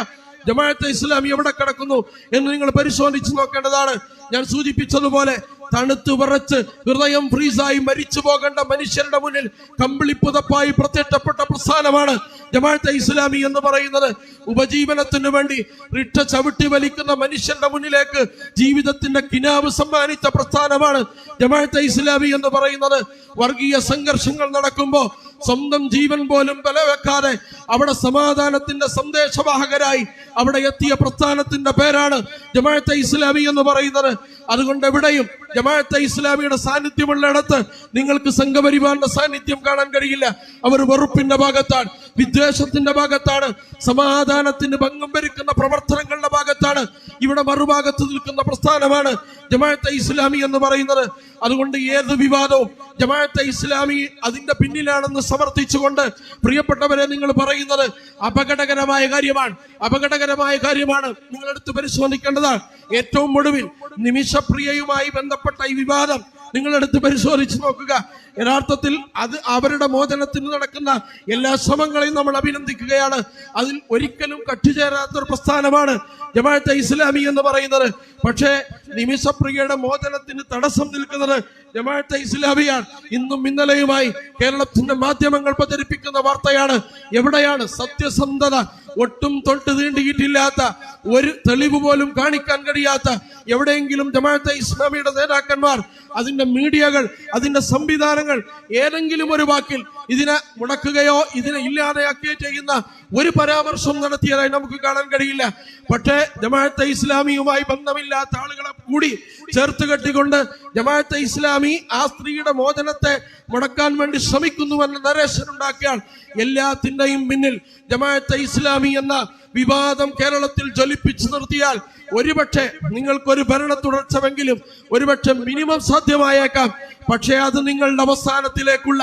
ജമാഅത്തെ ഇസ്ലാമി എവിടെ കിടക്കുന്നു എന്ന് നിങ്ങൾ പരിശോധിച്ച് നോക്കേണ്ടതാണ്. ഞാൻ സൂചിപ്പിച്ചതുപോലെ തണുത്തു വിറച്ച് ഹൃദയം ഫ്രീസായി മരിച്ചു പോകേണ്ട മനുഷ്യരുടെ മുന്നിൽ കമ്പിളിപ്പുതപ്പായി പ്രത്യക്ഷപ്പെട്ട പ്രസ്ഥാനമാണ് ജമാഅത്തെ ഇസ്ലാമി എന്ന് പറയുന്നത്. ഉപജീവനത്തിന് വേണ്ടി റിക്ഷ ചവിട്ടി വലിക്കുന്ന മനുഷ്യന്റെ മുന്നിലേക്ക് ജീവിതത്തിന്റെ കിനാവ് സമ്മാനിച്ച പ്രസ്ഥാനമാണ് ജമാഅത്തെ ഇസ്ലാമി എന്ന് പറയുന്നത്. വർഗീയ സംഘർഷങ്ങൾ നടക്കുമ്പോൾ സ്വന്തം ജീവൻ പോലും ബലവെക്കാതെ അവിടെ സമാധാനത്തിന്റെ സന്ദേശവാഹകരായി അവിടെ എത്തിയ പ്രസ്ഥാനത്തിന്റെ പേരാണ് ജമാഅത്തെ ഇസ്ലാമി എന്ന് പറയുന്നത്. അതുകൊണ്ട് എവിടെയും ജമാഅത്തെ ഇസ്ലാമിയുടെ സാന്നിധ്യമുള്ളിടത്ത് നിങ്ങൾക്ക് സംഘപരിവാറിന്റെ സാന്നിധ്യം കാണാൻ കഴിയില്ല. അവർ വെറുപ്പിന്റെ ഭാഗത്താണ്, വിദ്വേഷത്തിന്റെ ഭാഗത്താണ്, സമാധാനത്തിന് ഭംഗം വരുത്തുന്ന പ്രവർത്തനങ്ങളുടെ ഭാഗത്താണ്. ഇവിടെ മറുഭാഗത്ത് നിൽക്കുന്ന പ്രസ്ഥാനമാണ് ജമാഅത്തെ ഇസ്ലാമി എന്ന് പറയുന്നത്. അതുകൊണ്ട് ഏത് വിവാദവും ജമാഅത്തെ ഇസ്ലാമി അതിന്റെ പിന്നിലാണെന്ന് സമർത്ഥിച്ചുകൊണ്ട് പ്രിയപ്പെട്ടവരെ നിങ്ങൾ പറയുന്നത് അപകടകരമായ കാര്യമാണ്. നിങ്ങളെടുത്ത് പരിശോധിക്കേണ്ടതാണ്. ഏറ്റവും ഒടുവിൽ നിമിഷപ്രിയയുമായി ബന്ധപ്പെട്ട ഈ വിവാദം നിങ്ങളെടുത്ത് പരിശോധിച്ച് നോക്കുക. യഥാർത്ഥത്തിൽ അത് അവരുടെ മോചനത്തിന് നടക്കുന്ന എല്ലാ ശ്രമങ്ങളെയും നമ്മൾ അഭിനന്ദിക്കുകയാണ്. അതിൽ ഒരിക്കലും കട്ടുചേരാത്തൊരു പ്രസ്ഥാനമാണ് ജമാഅത്തെ ഇസ്ലാമി എന്ന് പറയുന്നത്. പക്ഷേ നിമിഷപ്രിയയുടെ മോചനത്തിന് തടസ്സം നിൽക്കുന്നത് ജമാഅത്തെ ഇസ്ലാമിയാണ്. ഇന്നും ഇന്നലെയുമായി കേരളത്തിന്റെ മാധ്യമങ്ങൾ പ്രചരിപ്പിക്കുന്ന വാർത്തയാണ്. എവിടെയാണ് സത്യസന്ധത ഒട്ടും തൊട്ട് തീണ്ടിയിട്ടില്ലാത്ത, ഒരു തെളിവ് പോലും കാണിക്കാൻ കഴിയാത്ത എവിടെയെങ്കിലും ജമാഅത്തെ ഇസ്ലാമിയുടെ നേതാക്കന്മാർ, അതിന്റെ മീഡിയകൾ, അതിന്റെ സംവിധാനങ്ങൾ ഏതെങ്കിലും ഒരു വാക്കിൽ ഇതിനെ മുടക്കുകയോ ഇതിനെ ഇല്ലാതെയാക്കുകയോ ചെയ്യുന്ന ഒരു പരാമർശം നടത്തിയതായി നമുക്ക് കാണാൻ കഴിയില്ല. പക്ഷേ ജമാഅത്തെ ഇസ്ലാമിയുമായി ബന്ധമില്ലാത്ത ആളുകളെ കൂടി ചേർത്ത് കെട്ടിക്കൊണ്ട് ജമാഅത്തെ ഇസ്ലാമി ആ സ്ത്രീയുടെ മോചനത്തെ മുടക്കാൻ വേണ്ടി ശ്രമിക്കുന്നുവെന്ന നരേഷൻ ഉണ്ടാക്കിയാൽ എല്ലാത്തിന്റെയും പിന്നിൽ ജമാഅത്തെ ഇസ്ലാമി എന്ന വിവാദം കേരളത്തിൽ ജ്വലിപ്പിച്ചു നിർത്തിയാൽ ഒരുപക്ഷെ നിങ്ങൾക്കൊരു ഭരണ തുടർച്ചമെങ്കിലും ഒരുപക്ഷെ മിനിമം സാധ്യമായേക്കാം. പക്ഷേ അത് നിങ്ങളുടെ അവസാനത്തിലേക്കുള്ള,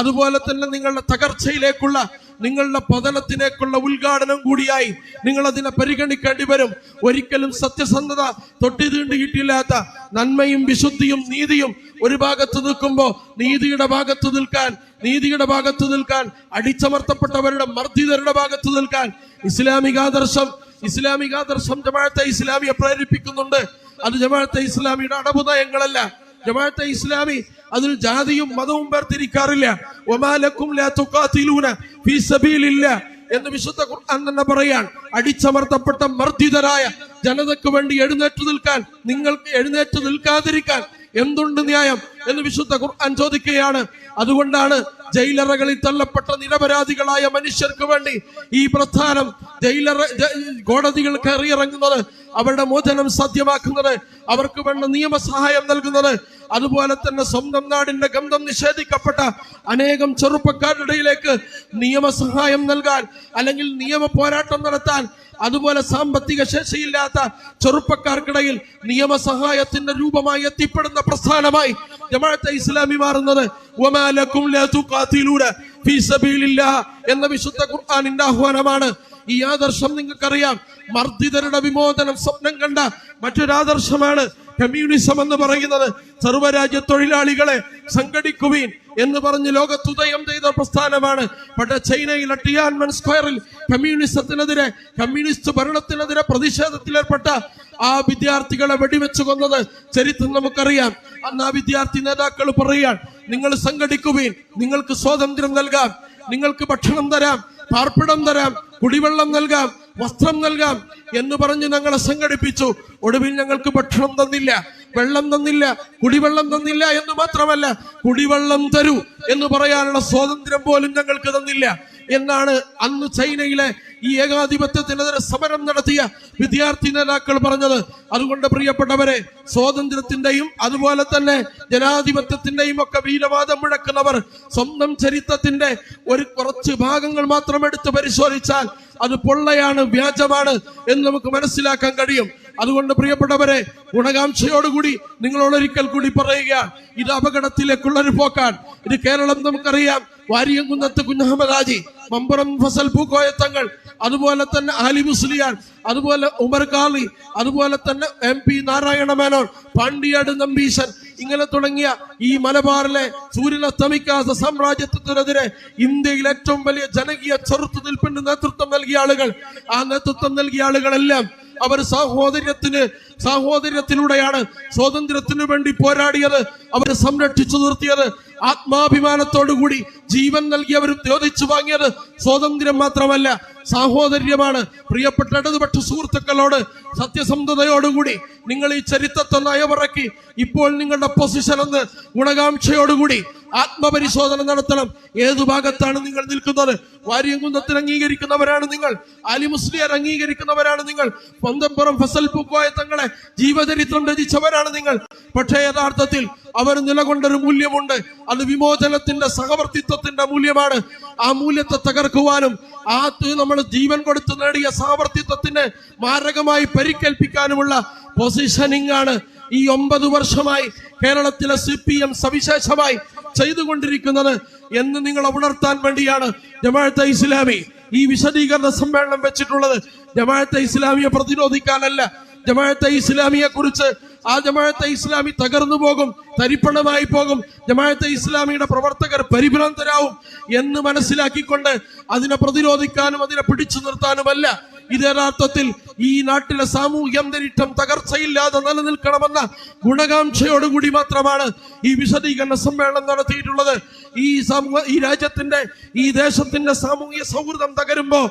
അതുപോലെ തന്നെ നിങ്ങളുടെ തകർച്ചയിലേക്കുള്ള, നിങ്ങളുടെ പതനത്തിലേക്കുള്ള ഉദ്ഘാടനം കൂടിയായി നിങ്ങൾ അതിനെ പരിഗണിക്കേണ്ടി വരും. ഒരിക്കലും സത്യസന്ധത തൊട്ടിതീണ്ടിയിട്ടില്ലാത്ത നന്മയും വിശുദ്ധിയും നീതിയും ഒരു ഭാഗത്ത് നിൽക്കുമ്പോൾ നീതിയുടെ ഭാഗത്ത് നിൽക്കാൻ അടിച്ചമർത്തപ്പെട്ടവരുടെ മർദ്ദിതരുടെ ഭാഗത്ത് നിൽക്കാൻ ഇസ്ലാമികാദർശം ജമാഅത്തെ ഇസ്ലാമിയെ പ്രേരിപ്പിക്കുന്നുണ്ട്. അത് ജമാഅത്തെ ഇസ്ലാമിയുടെ അടവ് നയങ്ങളല്ല. ജമാഅത്തെ ഇസ്ലാമി അതിൽ ജാതിയും മതവും വേർതിരിക്കാറില്ല. വമാലക്കും ലാ തുഖാതിലൂന ഫീ സബീലില്ലാഹ് എന്ന് വിശുദ്ധ ഖുർആൻ തന്നെ പറയാൻ. അടിച്ചമർത്തപ്പെട്ട മർദ്ദിതരായ ജനതയ്ക്ക് വേണ്ടി നിങ്ങൾക്ക് എഴുന്നേറ്റ് നിൽക്കാതിരിക്കാൻ എന്തുണ്ട് ന്യായം എന്ന് വിശുദ്ധ ഖുർആൻ ചോദിക്കുകയാണ്. അതുകൊണ്ടാണ് ജയിലറകളിൽ തള്ളപ്പെട്ട നിരപരാധികളായ മനുഷ്യർക്ക് വേണ്ടി ഈ പ്രസ്ഥാനം കോടതികൾ കയറിയിറങ്ങുന്നത്, അവരുടെ മോചനം സാധ്യമാക്കുന്നത്, അവർക്ക് വേണ്ട നിയമസഹായം നൽകുന്നത്. അതുപോലെ തന്നെ സ്വന്തം നാടിന്റെ ഗന്ധം നിഷേധിക്കപ്പെട്ട അനേകം ചെറുപ്പക്കാരുടെ ഇടയിലേക്ക് നിയമസഹായം നൽകാൻ, അല്ലെങ്കിൽ നിയമ പോരാട്ടം നടത്താൻ, അതുപോലെ സാമ്പത്തിക ശേഷിയില്ലാത്ത ചെറുപ്പക്കാർക്കിടയിൽ നിയമസഹായത്തിന്റെ രൂപമായി എത്തിപ്പെടുന്ന പ്രസ്ഥാനമായി ജമാഅത്തെ ഇസ്ലാമി മാറുന്നത്. വമാ ലക്കും ലാ തുഖാതിലൂന ഫീ സബീലില്ലാഹ് എന്ന വിശുദ്ധ ഖുർആനിന്റെ ആഹ്വാനമാണ്. ഈ ആദർശം നിങ്ങൾക്കറിയാം. മർദ്ദിതരുടെ വിമോചനം സ്വപ്നം കണ്ട മറ്റൊരാദർശമാണ് കമ്മ്യൂണിസം എന്ന് പറയുന്നത്. സർവ്വരാജ്യ തൊഴിലാളികളെ സംഘടിക്കുവീൻ എന്ന് പറഞ്ഞ് ലോകത്തുദയം ചെയ്ത പ്രസ്ഥാനമാണ്. പക്ഷേ ചൈനയിലെ ടിയാൻമെൻ സ്ക്വയറിൽ കമ്മ്യൂണിസ്റ്റ് ഭരണത്തിനെതിരെ പ്രതിഷേധത്തിലേർപ്പെട്ട ആ വിദ്യാർത്ഥികളെ വെടിവെച്ചു കൊന്നത് ചരിത്രം നമുക്കറിയാം. അന്ന് ആ വിദ്യാർത്ഥി നേതാക്കൾ പറയാൻ, നിങ്ങൾ സംഘടിക്കുവീൻ, നിങ്ങൾക്ക് സ്വാതന്ത്ര്യം നൽകാം, നിങ്ങൾക്ക് ഭക്ഷണം തരാം, പാർപ്പിടം തരാം, കുടിവെള്ളം നൽകാം, വസ്ത്രം നൽകാം എന്ന് പറഞ്ഞ് ഞങ്ങളെ സംഘടിപ്പിച്ചു. ഒടുവിൽ ഞങ്ങൾക്ക് ഭക്ഷണം തന്നില്ല, വെള്ളം തന്നില്ല, കുടിവെള്ളം തന്നില്ല എന്ന് മാത്രമല്ല, കുടിവെള്ളം തരൂ എന്ന് പറയാനുള്ള സ്വാതന്ത്ര്യം പോലും ഞങ്ങൾക്ക് തന്നില്ല എന്നാണ് അന്ന് ചൈനയിലെ ഈ ഏകാധിപത്യത്തിനെതിരെ സമരം നടത്തിയ വിദ്യാർത്ഥി നേതാക്കൾ പറഞ്ഞത്. അതുകൊണ്ട് പ്രിയപ്പെട്ടവരെ, സ്വാതന്ത്ര്യത്തിന്റെയും അതുപോലെ തന്നെ ജനാധിപത്യത്തിന്റെയും ഒക്കെ വീരവാദം മുഴക്കുന്നവർ സ്വന്തം ചരിത്രത്തിന്റെ കുറച്ച് ഭാഗങ്ങൾ മാത്രം എടുത്ത് പരിശോധിച്ചാൽ അത് പൊള്ളയാണ്, വ്യാജമാണ് എന്ന് നമുക്ക് മനസ്സിലാക്കാൻ കഴിയും. അതുകൊണ്ട് പ്രിയപ്പെട്ടവരെ, ഗുണകാംക്ഷയോടുകൂടി നിങ്ങളോട് ഒരിക്കൽ കൂടി പറയുക, ഇത് അപകടത്തിലേക്കുള്ള ഒരു പോക്കാണ്. ഇത് കേരളം നമുക്കറിയാം. വാരിയംകുന്നത്ത് കുഞ്ഞഹമ്മദ് ഹാജി, മമ്പുറം ഫസൽ പൂക്കോയ തങ്ങൾ, അതുപോലെ തന്നെ ആലി മുസ്ലിയാർ, അതുപോലെ ഉമർ ഖാലി, അതുപോലെ തന്നെ MP നാരായണ മേനോൻ, പാണ്ടിയാട് നമ്പീശൻ, ഇങ്ങനെ തുടങ്ങിയ ഈ മലബാറിലെ സൂര്യനസ്തമിക്കാത്ത സാമ്രാജ്യത്വത്തിനെതിരെ ഇന്ത്യയിൽ ഏറ്റവും വലിയ ജനകീയ ചെറുത്തുനിൽപ്പിന് നേതൃത്വം നൽകിയ ആളുകൾ, ആ നേതൃത്വം നൽകിയ ആളുകളെല്ലാം അവർ സാഹോദര്യത്തിലൂടെയാണ് സ്വാതന്ത്ര്യത്തിനു വേണ്ടി പോരാടിയത്. അവർ സംരക്ഷിച്ചു നിർത്തിയത്, ആത്മാഭിമാനത്തോടുകൂടി ജീവൻ നൽകി അവർ ചോദിച്ചു വാങ്ങിയത് സ്വാതന്ത്ര്യം മാത്രമല്ല, സാഹോദര്യമാണ്. പ്രിയപ്പെട്ട ഇടതുപക്ഷ സുഹൃത്തുക്കളോട് സത്യസന്ധതയോടുകൂടി നിങ്ങൾ ഈ ചരിത്രത്തെ നയവറക്കി ഇപ്പോൾ നിങ്ങളുടെ പൊസിഷൻ എന്ന് ഗുണകാംക്ഷയോടുകൂടി ആത്മപരിശോധന നടത്തണം. ഏതു ഭാഗത്താണ് നിങ്ങൾ നിൽക്കുന്നത്? വാര്യംകുന്നത്തിൽ അംഗീകരിക്കുന്നവരാണ് നിങ്ങൾ, അലി മുസ്ലിയാർ അംഗീകരിക്കുന്നവരാണ് നിങ്ങൾ, പന്തപ്പുറം ഫസൽ പൂക്കോയ തങ്ങളെ ജീവചരിത്രം രചിച്ചവരാണ് നിങ്ങൾ. പക്ഷേ യഥാർത്ഥത്തിൽ അവർ നിലകൊണ്ടൊരു മൂല്യമുണ്ട്. അത് വിമോചനത്തിന്റെ, സഹവർത്തിത്വത്തിന്റെ മൂല്യമാണ്. ആ മൂല്യത്തെ തകർക്കുവാനും നമ്മൾ ജീവൻ കൊടുത്ത് നേടിയ സഹവർത്തിത്വത്തിന് മാരകമായി പരിക്കേൽപ്പിക്കാനുമുള്ള പൊസിഷനിങ് ആണ് ഈ 9 വർഷമായി കേരളത്തിലെ CPM സവിശേഷമായി ചെയ്തുകൊണ്ടിരിക്കുന്നത് എന്ന് നിങ്ങളെ ഉണർത്താൻ വേണ്ടിയാണ് ജമാഅത്തെ ഇസ്ലാമി ഈ വിശദീകരണ സമ്മേളനം വെച്ചിട്ടുള്ളത്. ജമാഅത്തെ ഇസ്ലാമിയെ പ്രതിരോധിക്കാനല്ല. ജമാഅത്തെ ഇസ്ലാമിയെ കുറിച്ച് ആ ജമാഅത്തെ ഇസ്ലാമി തകർന്നു പോകും, തരിപ്പണമായി പോകും, ജമാഅത്തെ ഇസ്ലാമിയുടെ പ്രവർത്തകർ പരിഭ്രാന്തരാവും എന്ന് മനസ്സിലാക്കിക്കൊണ്ട് അതിനെ പ്രതിരോധിക്കാനും അതിനെ പിടിച്ചു നിർത്താനുമല്ല. ഇത് യഥാർത്ഥത്തിൽ ഈ നാട്ടിലെ സാമൂഹ്യ അന്തരീക്ഷം തകർച്ചയില്ലാതെ നിലനിൽക്കണമെന്ന ഗുണകാംക്ഷയോടുകൂടി മാത്രമാണ് ഈ വിശദീകരണ സമ്മേളനം നടത്തിയിട്ടുള്ളത്. ഈ രാജ്യത്തിന്റെ, ഈ ദേശത്തിന്റെ സാമൂഹ്യ സൗഹൃദം തകരുമ്പോ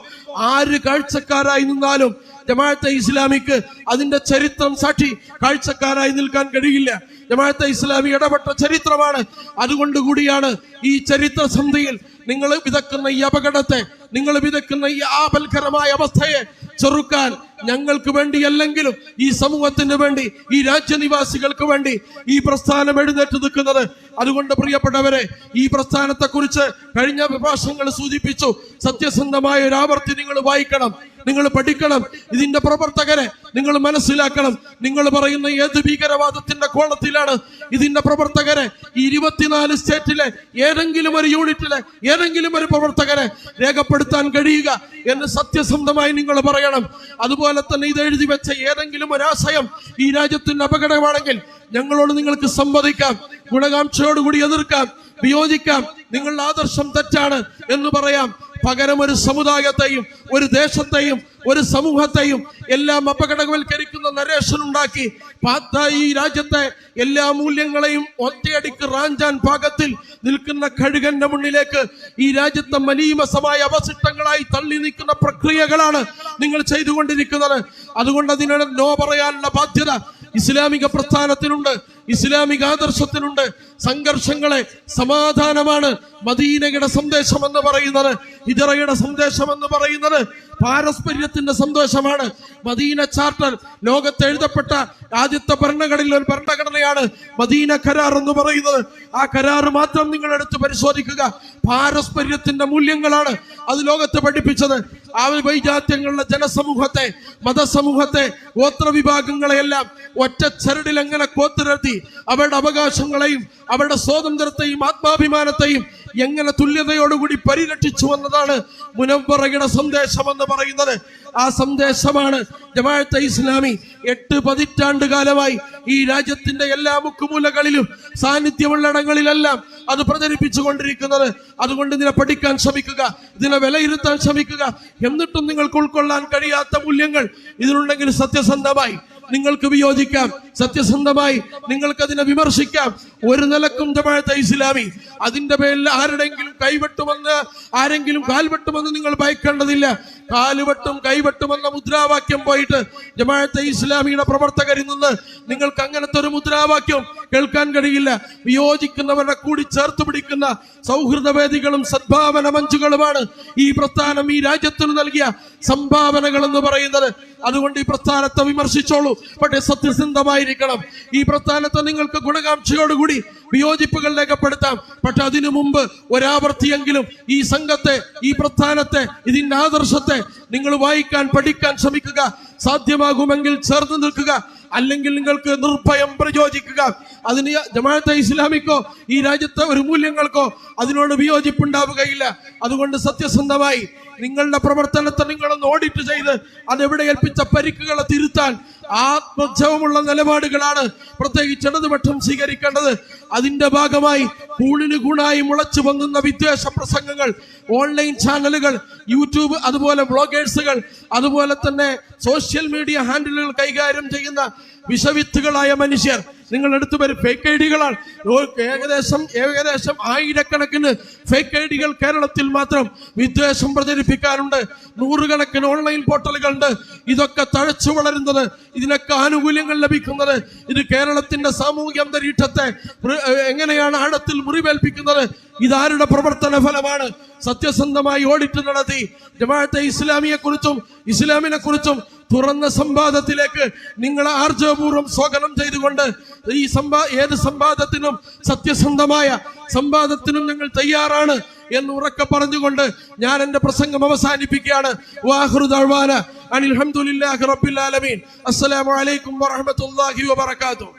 ആര് കാഴ്ചക്കാരായി നിന്നാലും ജമാഅത്തെ ഇസ്ലാമിക്ക് അതിന്റെ ചരിത്രം സാക്ഷി കാഴ്ചക്കാരായി നിൽക്കാൻ കഴിയില്ല. ജമാഅത്തെ ഇസ്ലാമി ഇടപെട്ട ചരിത്രമാണ്. അതുകൊണ്ടുകൂടിയാണ് ഈ ചരിത്ര സന്ധിയിൽ നിങ്ങൾ വിതക്കുന്ന ഈ അപകടത്തെ, നിങ്ങൾ വിതക്കുന്ന ഈ ആപൽക്കരമായ അവസ്ഥയെ ചെറുക്കാൻ ഞങ്ങൾക്ക് വേണ്ടി അല്ലെങ്കിലും ഈ സമൂഹത്തിന് വേണ്ടി, ഈ രാജ്യനിവാസികൾക്ക് വേണ്ടി ഈ പ്രസ്ഥാനം എഴുന്നേറ്റ് നിൽക്കുന്നത്. അതുകൊണ്ട് പ്രിയപ്പെട്ടവരെ, ഈ പ്രസ്ഥാനത്തെ കുറിച്ച് കഴിഞ്ഞ വിഭാഷങ്ങൾ സൂചിപ്പിച്ചു. സത്യസന്ധമായ ഒരു ആവർത്തി നിങ്ങൾ വായിക്കണം, നിങ്ങൾ പഠിക്കണം. ഇതിന്റെ പ്രവർത്തകരെ നിങ്ങൾ മനസ്സിലാക്കണം. നിങ്ങൾ പറയുന്ന ഏത് ഭീകരവാദത്തിന്റെ കോളത്തിലാണ് ഇതിന്റെ പ്രവർത്തകരെ, ഈ 24 സ്റ്റേറ്റിലെ ഏതെങ്കിലും ഒരു യൂണിറ്റിലെ ഏതെങ്കിലും ഒരു പ്രവർത്തകരെ രേഖപ്പെടുത്താൻ കഴിയുക എന്ന് സത്യസന്ധമായി നിങ്ങൾ പറയണം. അതുപോലെ തന്നെ ഇത് എഴുതി വെച്ച ഏതെങ്കിലും ഒരാശയം ഈ രാജ്യത്തിന് അപകടമാണെങ്കിൽ ഞങ്ങളോട് നിങ്ങൾക്ക് സംവദിക്കാം, ഗുണകാംക്ഷയോടുകൂടി എതിർക്കാം, വിയോജിക്കാം. നിങ്ങളുടെ ആദർശം തെറ്റാണ് എന്ന് പറയാം. പകരം ഒരു സമുദായത്തെയും, ഒരു ദേശത്തെയും, ഒരു സമൂഹത്തെയും എല്ലാം അപകടവൽക്കരിക്കുന്ന നരേഷൻ ഉണ്ടാക്കി ഈ രാജ്യത്തെ എല്ലാ മൂല്യങ്ങളെയും ഒറ്റയടിക്ക് റാഞ്ചാൻ പാകത്തിൽ നിൽക്കുന്ന കഴുകന്റെ മുന്നിലേക്ക് ഈ രാജ്യത്തെ മലീമസമായ അവശിഷ്ടങ്ങളായി തള്ളി നീക്കുന്ന പ്രക്രിയകളാണ് നിങ്ങൾ ചെയ്തുകൊണ്ടിരിക്കുന്നത്. അതുകൊണ്ട് അതിനോട് നോ പറയാനുള്ള ബാധ്യത ഇസ്ലാമിക പ്രസ്ഥാനത്തിനുണ്ട്, ഇസ്ലാമിക ആദർശത്തിനുണ്ട്. സംഘർഷങ്ങളെ സമാധാനമാണ് മദീനയുടെ സന്ദേശം എന്ന് പറയുന്നത്, ഹിജറയുടെ സന്ദേശം എന്ന് പറയുന്നത് പാരസ്പര്യത്തിന്റെ സന്ദേശമാണ്. മദീന ചാർട്ടർ ലോകത്ത് എഴുതപ്പെട്ട ആദ്യത്തെ ഭരണഘടനയിൽ ഒരു ഭരണഘടനയാണ് മദീന കരാർ എന്ന് പറയുന്നത്. ആ കരാർ മാത്രം നിങ്ങൾ എടുത്ത് പരിശോധിക്കുക. പാരസ്പര്യത്തിന്റെ മൂല്യങ്ങളാണ് അത് ലോകത്ത് പഠിപ്പിച്ചത്. ആ വൈജാത്യങ്ങളുടെ ജനസമൂഹത്തെ, മതസമൂഹത്തെ, ഗോത്രവിഭാഗങ്ങളെയെല്ലാം ഒറ്റ ചരടിൽ എങ്ങനെ കോത്തിരത്തി അവരുടെ അവകാശങ്ങളെയും അവരുടെ സ്വാതന്ത്ര്യത്തെയും ആത്മാഭിമാനത്തെയും എങ്ങനെ തുല്യതയോടുകൂടി പരിരക്ഷിച്ചു വന്നതാണ് മുനവ്വറയുടെ സന്ദേശം എന്ന് പറയുന്നത്. ആ സന്ദേശമാണ് ജമാഅത്തെ ഇസ്ലാമി 8 പതിറ്റാണ്ട് കാലമായി ഈ രാജ്യത്തിന്റെ എല്ലാ മുക്കുമൂലകളിലും സാന്നിധ്യമുള്ളിടങ്ങളിലെല്ലാം അത് പ്രചരിപ്പിച്ചു കൊണ്ടിരിക്കുന്നത്. അതുകൊണ്ട് ഇതിനെ പഠിക്കാൻ ശ്രമിക്കുക, ഇതിനെ വിലയിരുത്താൻ ശ്രമിക്കുക. എന്നിട്ടും നിങ്ങൾക്ക് ഉൾക്കൊള്ളാൻ കഴിയാത്ത മൂല്യങ്ങൾ ഇതിലുണ്ടെങ്കിൽ സത്യസന്ധമായി നിങ്ങൾക്ക് വിയോജിക്കാം, സത്യസന്ധമായി നിങ്ങൾക്കതിനെ വിമർശിക്കാം. ഒരു നിലക്കും ജമാഅത്തെ ഇസ്ലാമി അതിന്റെ പേരിൽ ആരുടെങ്കിലും കൈവെട്ടുമെന്ന്, ആരെങ്കിലും കാൽവെട്ടുമെന്ന് നിങ്ങൾ ഭയക്കേണ്ടതില്ല. കാലുവെട്ടും കൈവെട്ടുമെന്ന മുദ്രാവാക്യം പോയിട്ട് ജമാഅത്തെ ഇസ്ലാമിയുടെ പ്രവർത്തകരിൽ നിന്ന് നിങ്ങൾക്ക് അങ്ങനത്തെ ഒരു മുദ്രാവാക്യം കേൾക്കാൻ കഴിയില്ല. വിയോജിക്കുന്നവരുടെ കൂടി ചേർത്ത് പിടിക്കുന്ന സൗഹൃദവേദികളും സദ്ഭാവന മഞ്ചുകളുമാണ് ഈ പ്രസ്ഥാനം ഈ രാജ്യത്തിന് നൽകിയ സംഭാവനകൾ എന്ന് പറയുന്നത്. അതുകൊണ്ട് ഈ പ്രസ്ഥാനത്തെ വിമർശിച്ചോളൂ, പക്ഷേ സത്യസന്ധമായിരിക്കണം. ഈ പ്രസ്ഥാനത്തെ നിങ്ങൾക്ക് ഗുണകാംക്ഷയോടുകൂടി വിയോജിപ്പുകൾ രേഖപ്പെടുത്താം. പക്ഷെ അതിനു മുമ്പ് ഒരാവർത്തിയെങ്കിലും ഈ സംഘത്തെ, ഈ പ്രസ്ഥാനത്തെ, ഇതിന്റെ ആദർശത്തെ നിങ്ങൾ വായിക്കാൻ, പഠിക്കാൻ ശ്രമിക്കുക. സാധ്യമാകുമെങ്കിൽ ചേർന്ന് നിൽക്കുക, അല്ലെങ്കിൽ നിങ്ങൾക്ക് നിർഭയം പ്രചോദിക്കുക. അതിന് ജമാഅത്തെ ഇസ്ലാമിക്കോ ഈ രാജ്യത്തെ ഒരു മൂല്യങ്ങൾക്കോ അതിനോട് വിയോജിപ്പുണ്ടാവുകയില്ല. അതുകൊണ്ട് സത്യസന്ധമായി നിങ്ങളുടെ പ്രവർത്തനത്തെ നിങ്ങളൊന്ന് ഓഡിറ്റ് ചെയ്ത് അതെവിടെ ഏൽപ്പിച്ച പരിക്കുകളെ തിരുത്താൻ ആത്മോത്സവമുള്ള നിലപാടുകളാണ് പ്രത്യേകിച്ച് ഇടതുപക്ഷം സ്വീകരിക്കേണ്ടത്. അതിന്റെ ഭാഗമായി കൂണിന് കൂണായി മുളച്ചു പൊങ്ങുന്ന വിദ്വേഷ പ്രസംഗങ്ങൾ, ഓൺലൈൻ ചാനലുകൾ, യൂട്യൂബ്, അതുപോലെ വ്ളോഗേഴ്സുകൾ, അതുപോലെ തന്നെ സോഷ്യൽ മീഡിയ ഹാൻഡിലുകൾ കൈകാര്യം ചെയ്യുന്ന വിഷവിത്തുകളായ മനുഷ്യർ നിങ്ങൾ എടുത്തു വരും. ഫേക്ക് ഐഡികളാണ് ഏകദേശം ആയിരക്കണക്കിന് ഫേക്ക് ഐഡികൾ കേരളത്തിൽ മാത്രം വിദ്വേഷം പ്രചരിപ്പിക്കാനുണ്ട്. നൂറുകണക്കിന് ഓൺലൈൻ പോർട്ടലുകളുണ്ട്. ഇതൊക്കെ തഴച്ചു വളരുന്നത്, ഇതിനൊക്കെ ആനുകൂല്യങ്ങൾ ലഭിക്കുന്നത്, ഇത് കേരളത്തിന്റെ സാമൂഹ്യ അന്തരീക്ഷത്തെ എങ്ങനെയാണ് ആഴത്തിൽ മുറിവേൽപ്പിക്കുന്നത്? ഇതാരുടെ പ്രവർത്തന ഫലമാണ്? സത്യസന്ധമായി ഓഡിറ്റ് നടത്തി ജമാഅത്തെ ഇസ്ലാമിയെ കുറിച്ചും ഇസ്ലാമിനെ കുറിച്ചും തുറന്ന സംവാദത്തിലേക്ക് നിങ്ങളെ ആർജവപൂർവ്വം സ്വാഗതം ചെയ്തുകൊണ്ട് ഈ ഏത് സംവാദത്തിനും, സത്യസന്ധമായ സംവാദത്തിനും ഞങ്ങൾ തയ്യാറാണ് എന്ന് ഉറക്കെ പറഞ്ഞുകൊണ്ട് ഞാൻ എന്റെ പ്രസംഗം അവസാനിപ്പിക്കുകയാണ്. വാഖിറു ദഅ്വാന അനിൽ ഹംദുലില്ലാഹി റബ്ബിൽ ആലമീൻ. അസ്സലാമു അലൈക്കും വറഹ്മത്തുള്ളാഹി വബറകാതുഹു.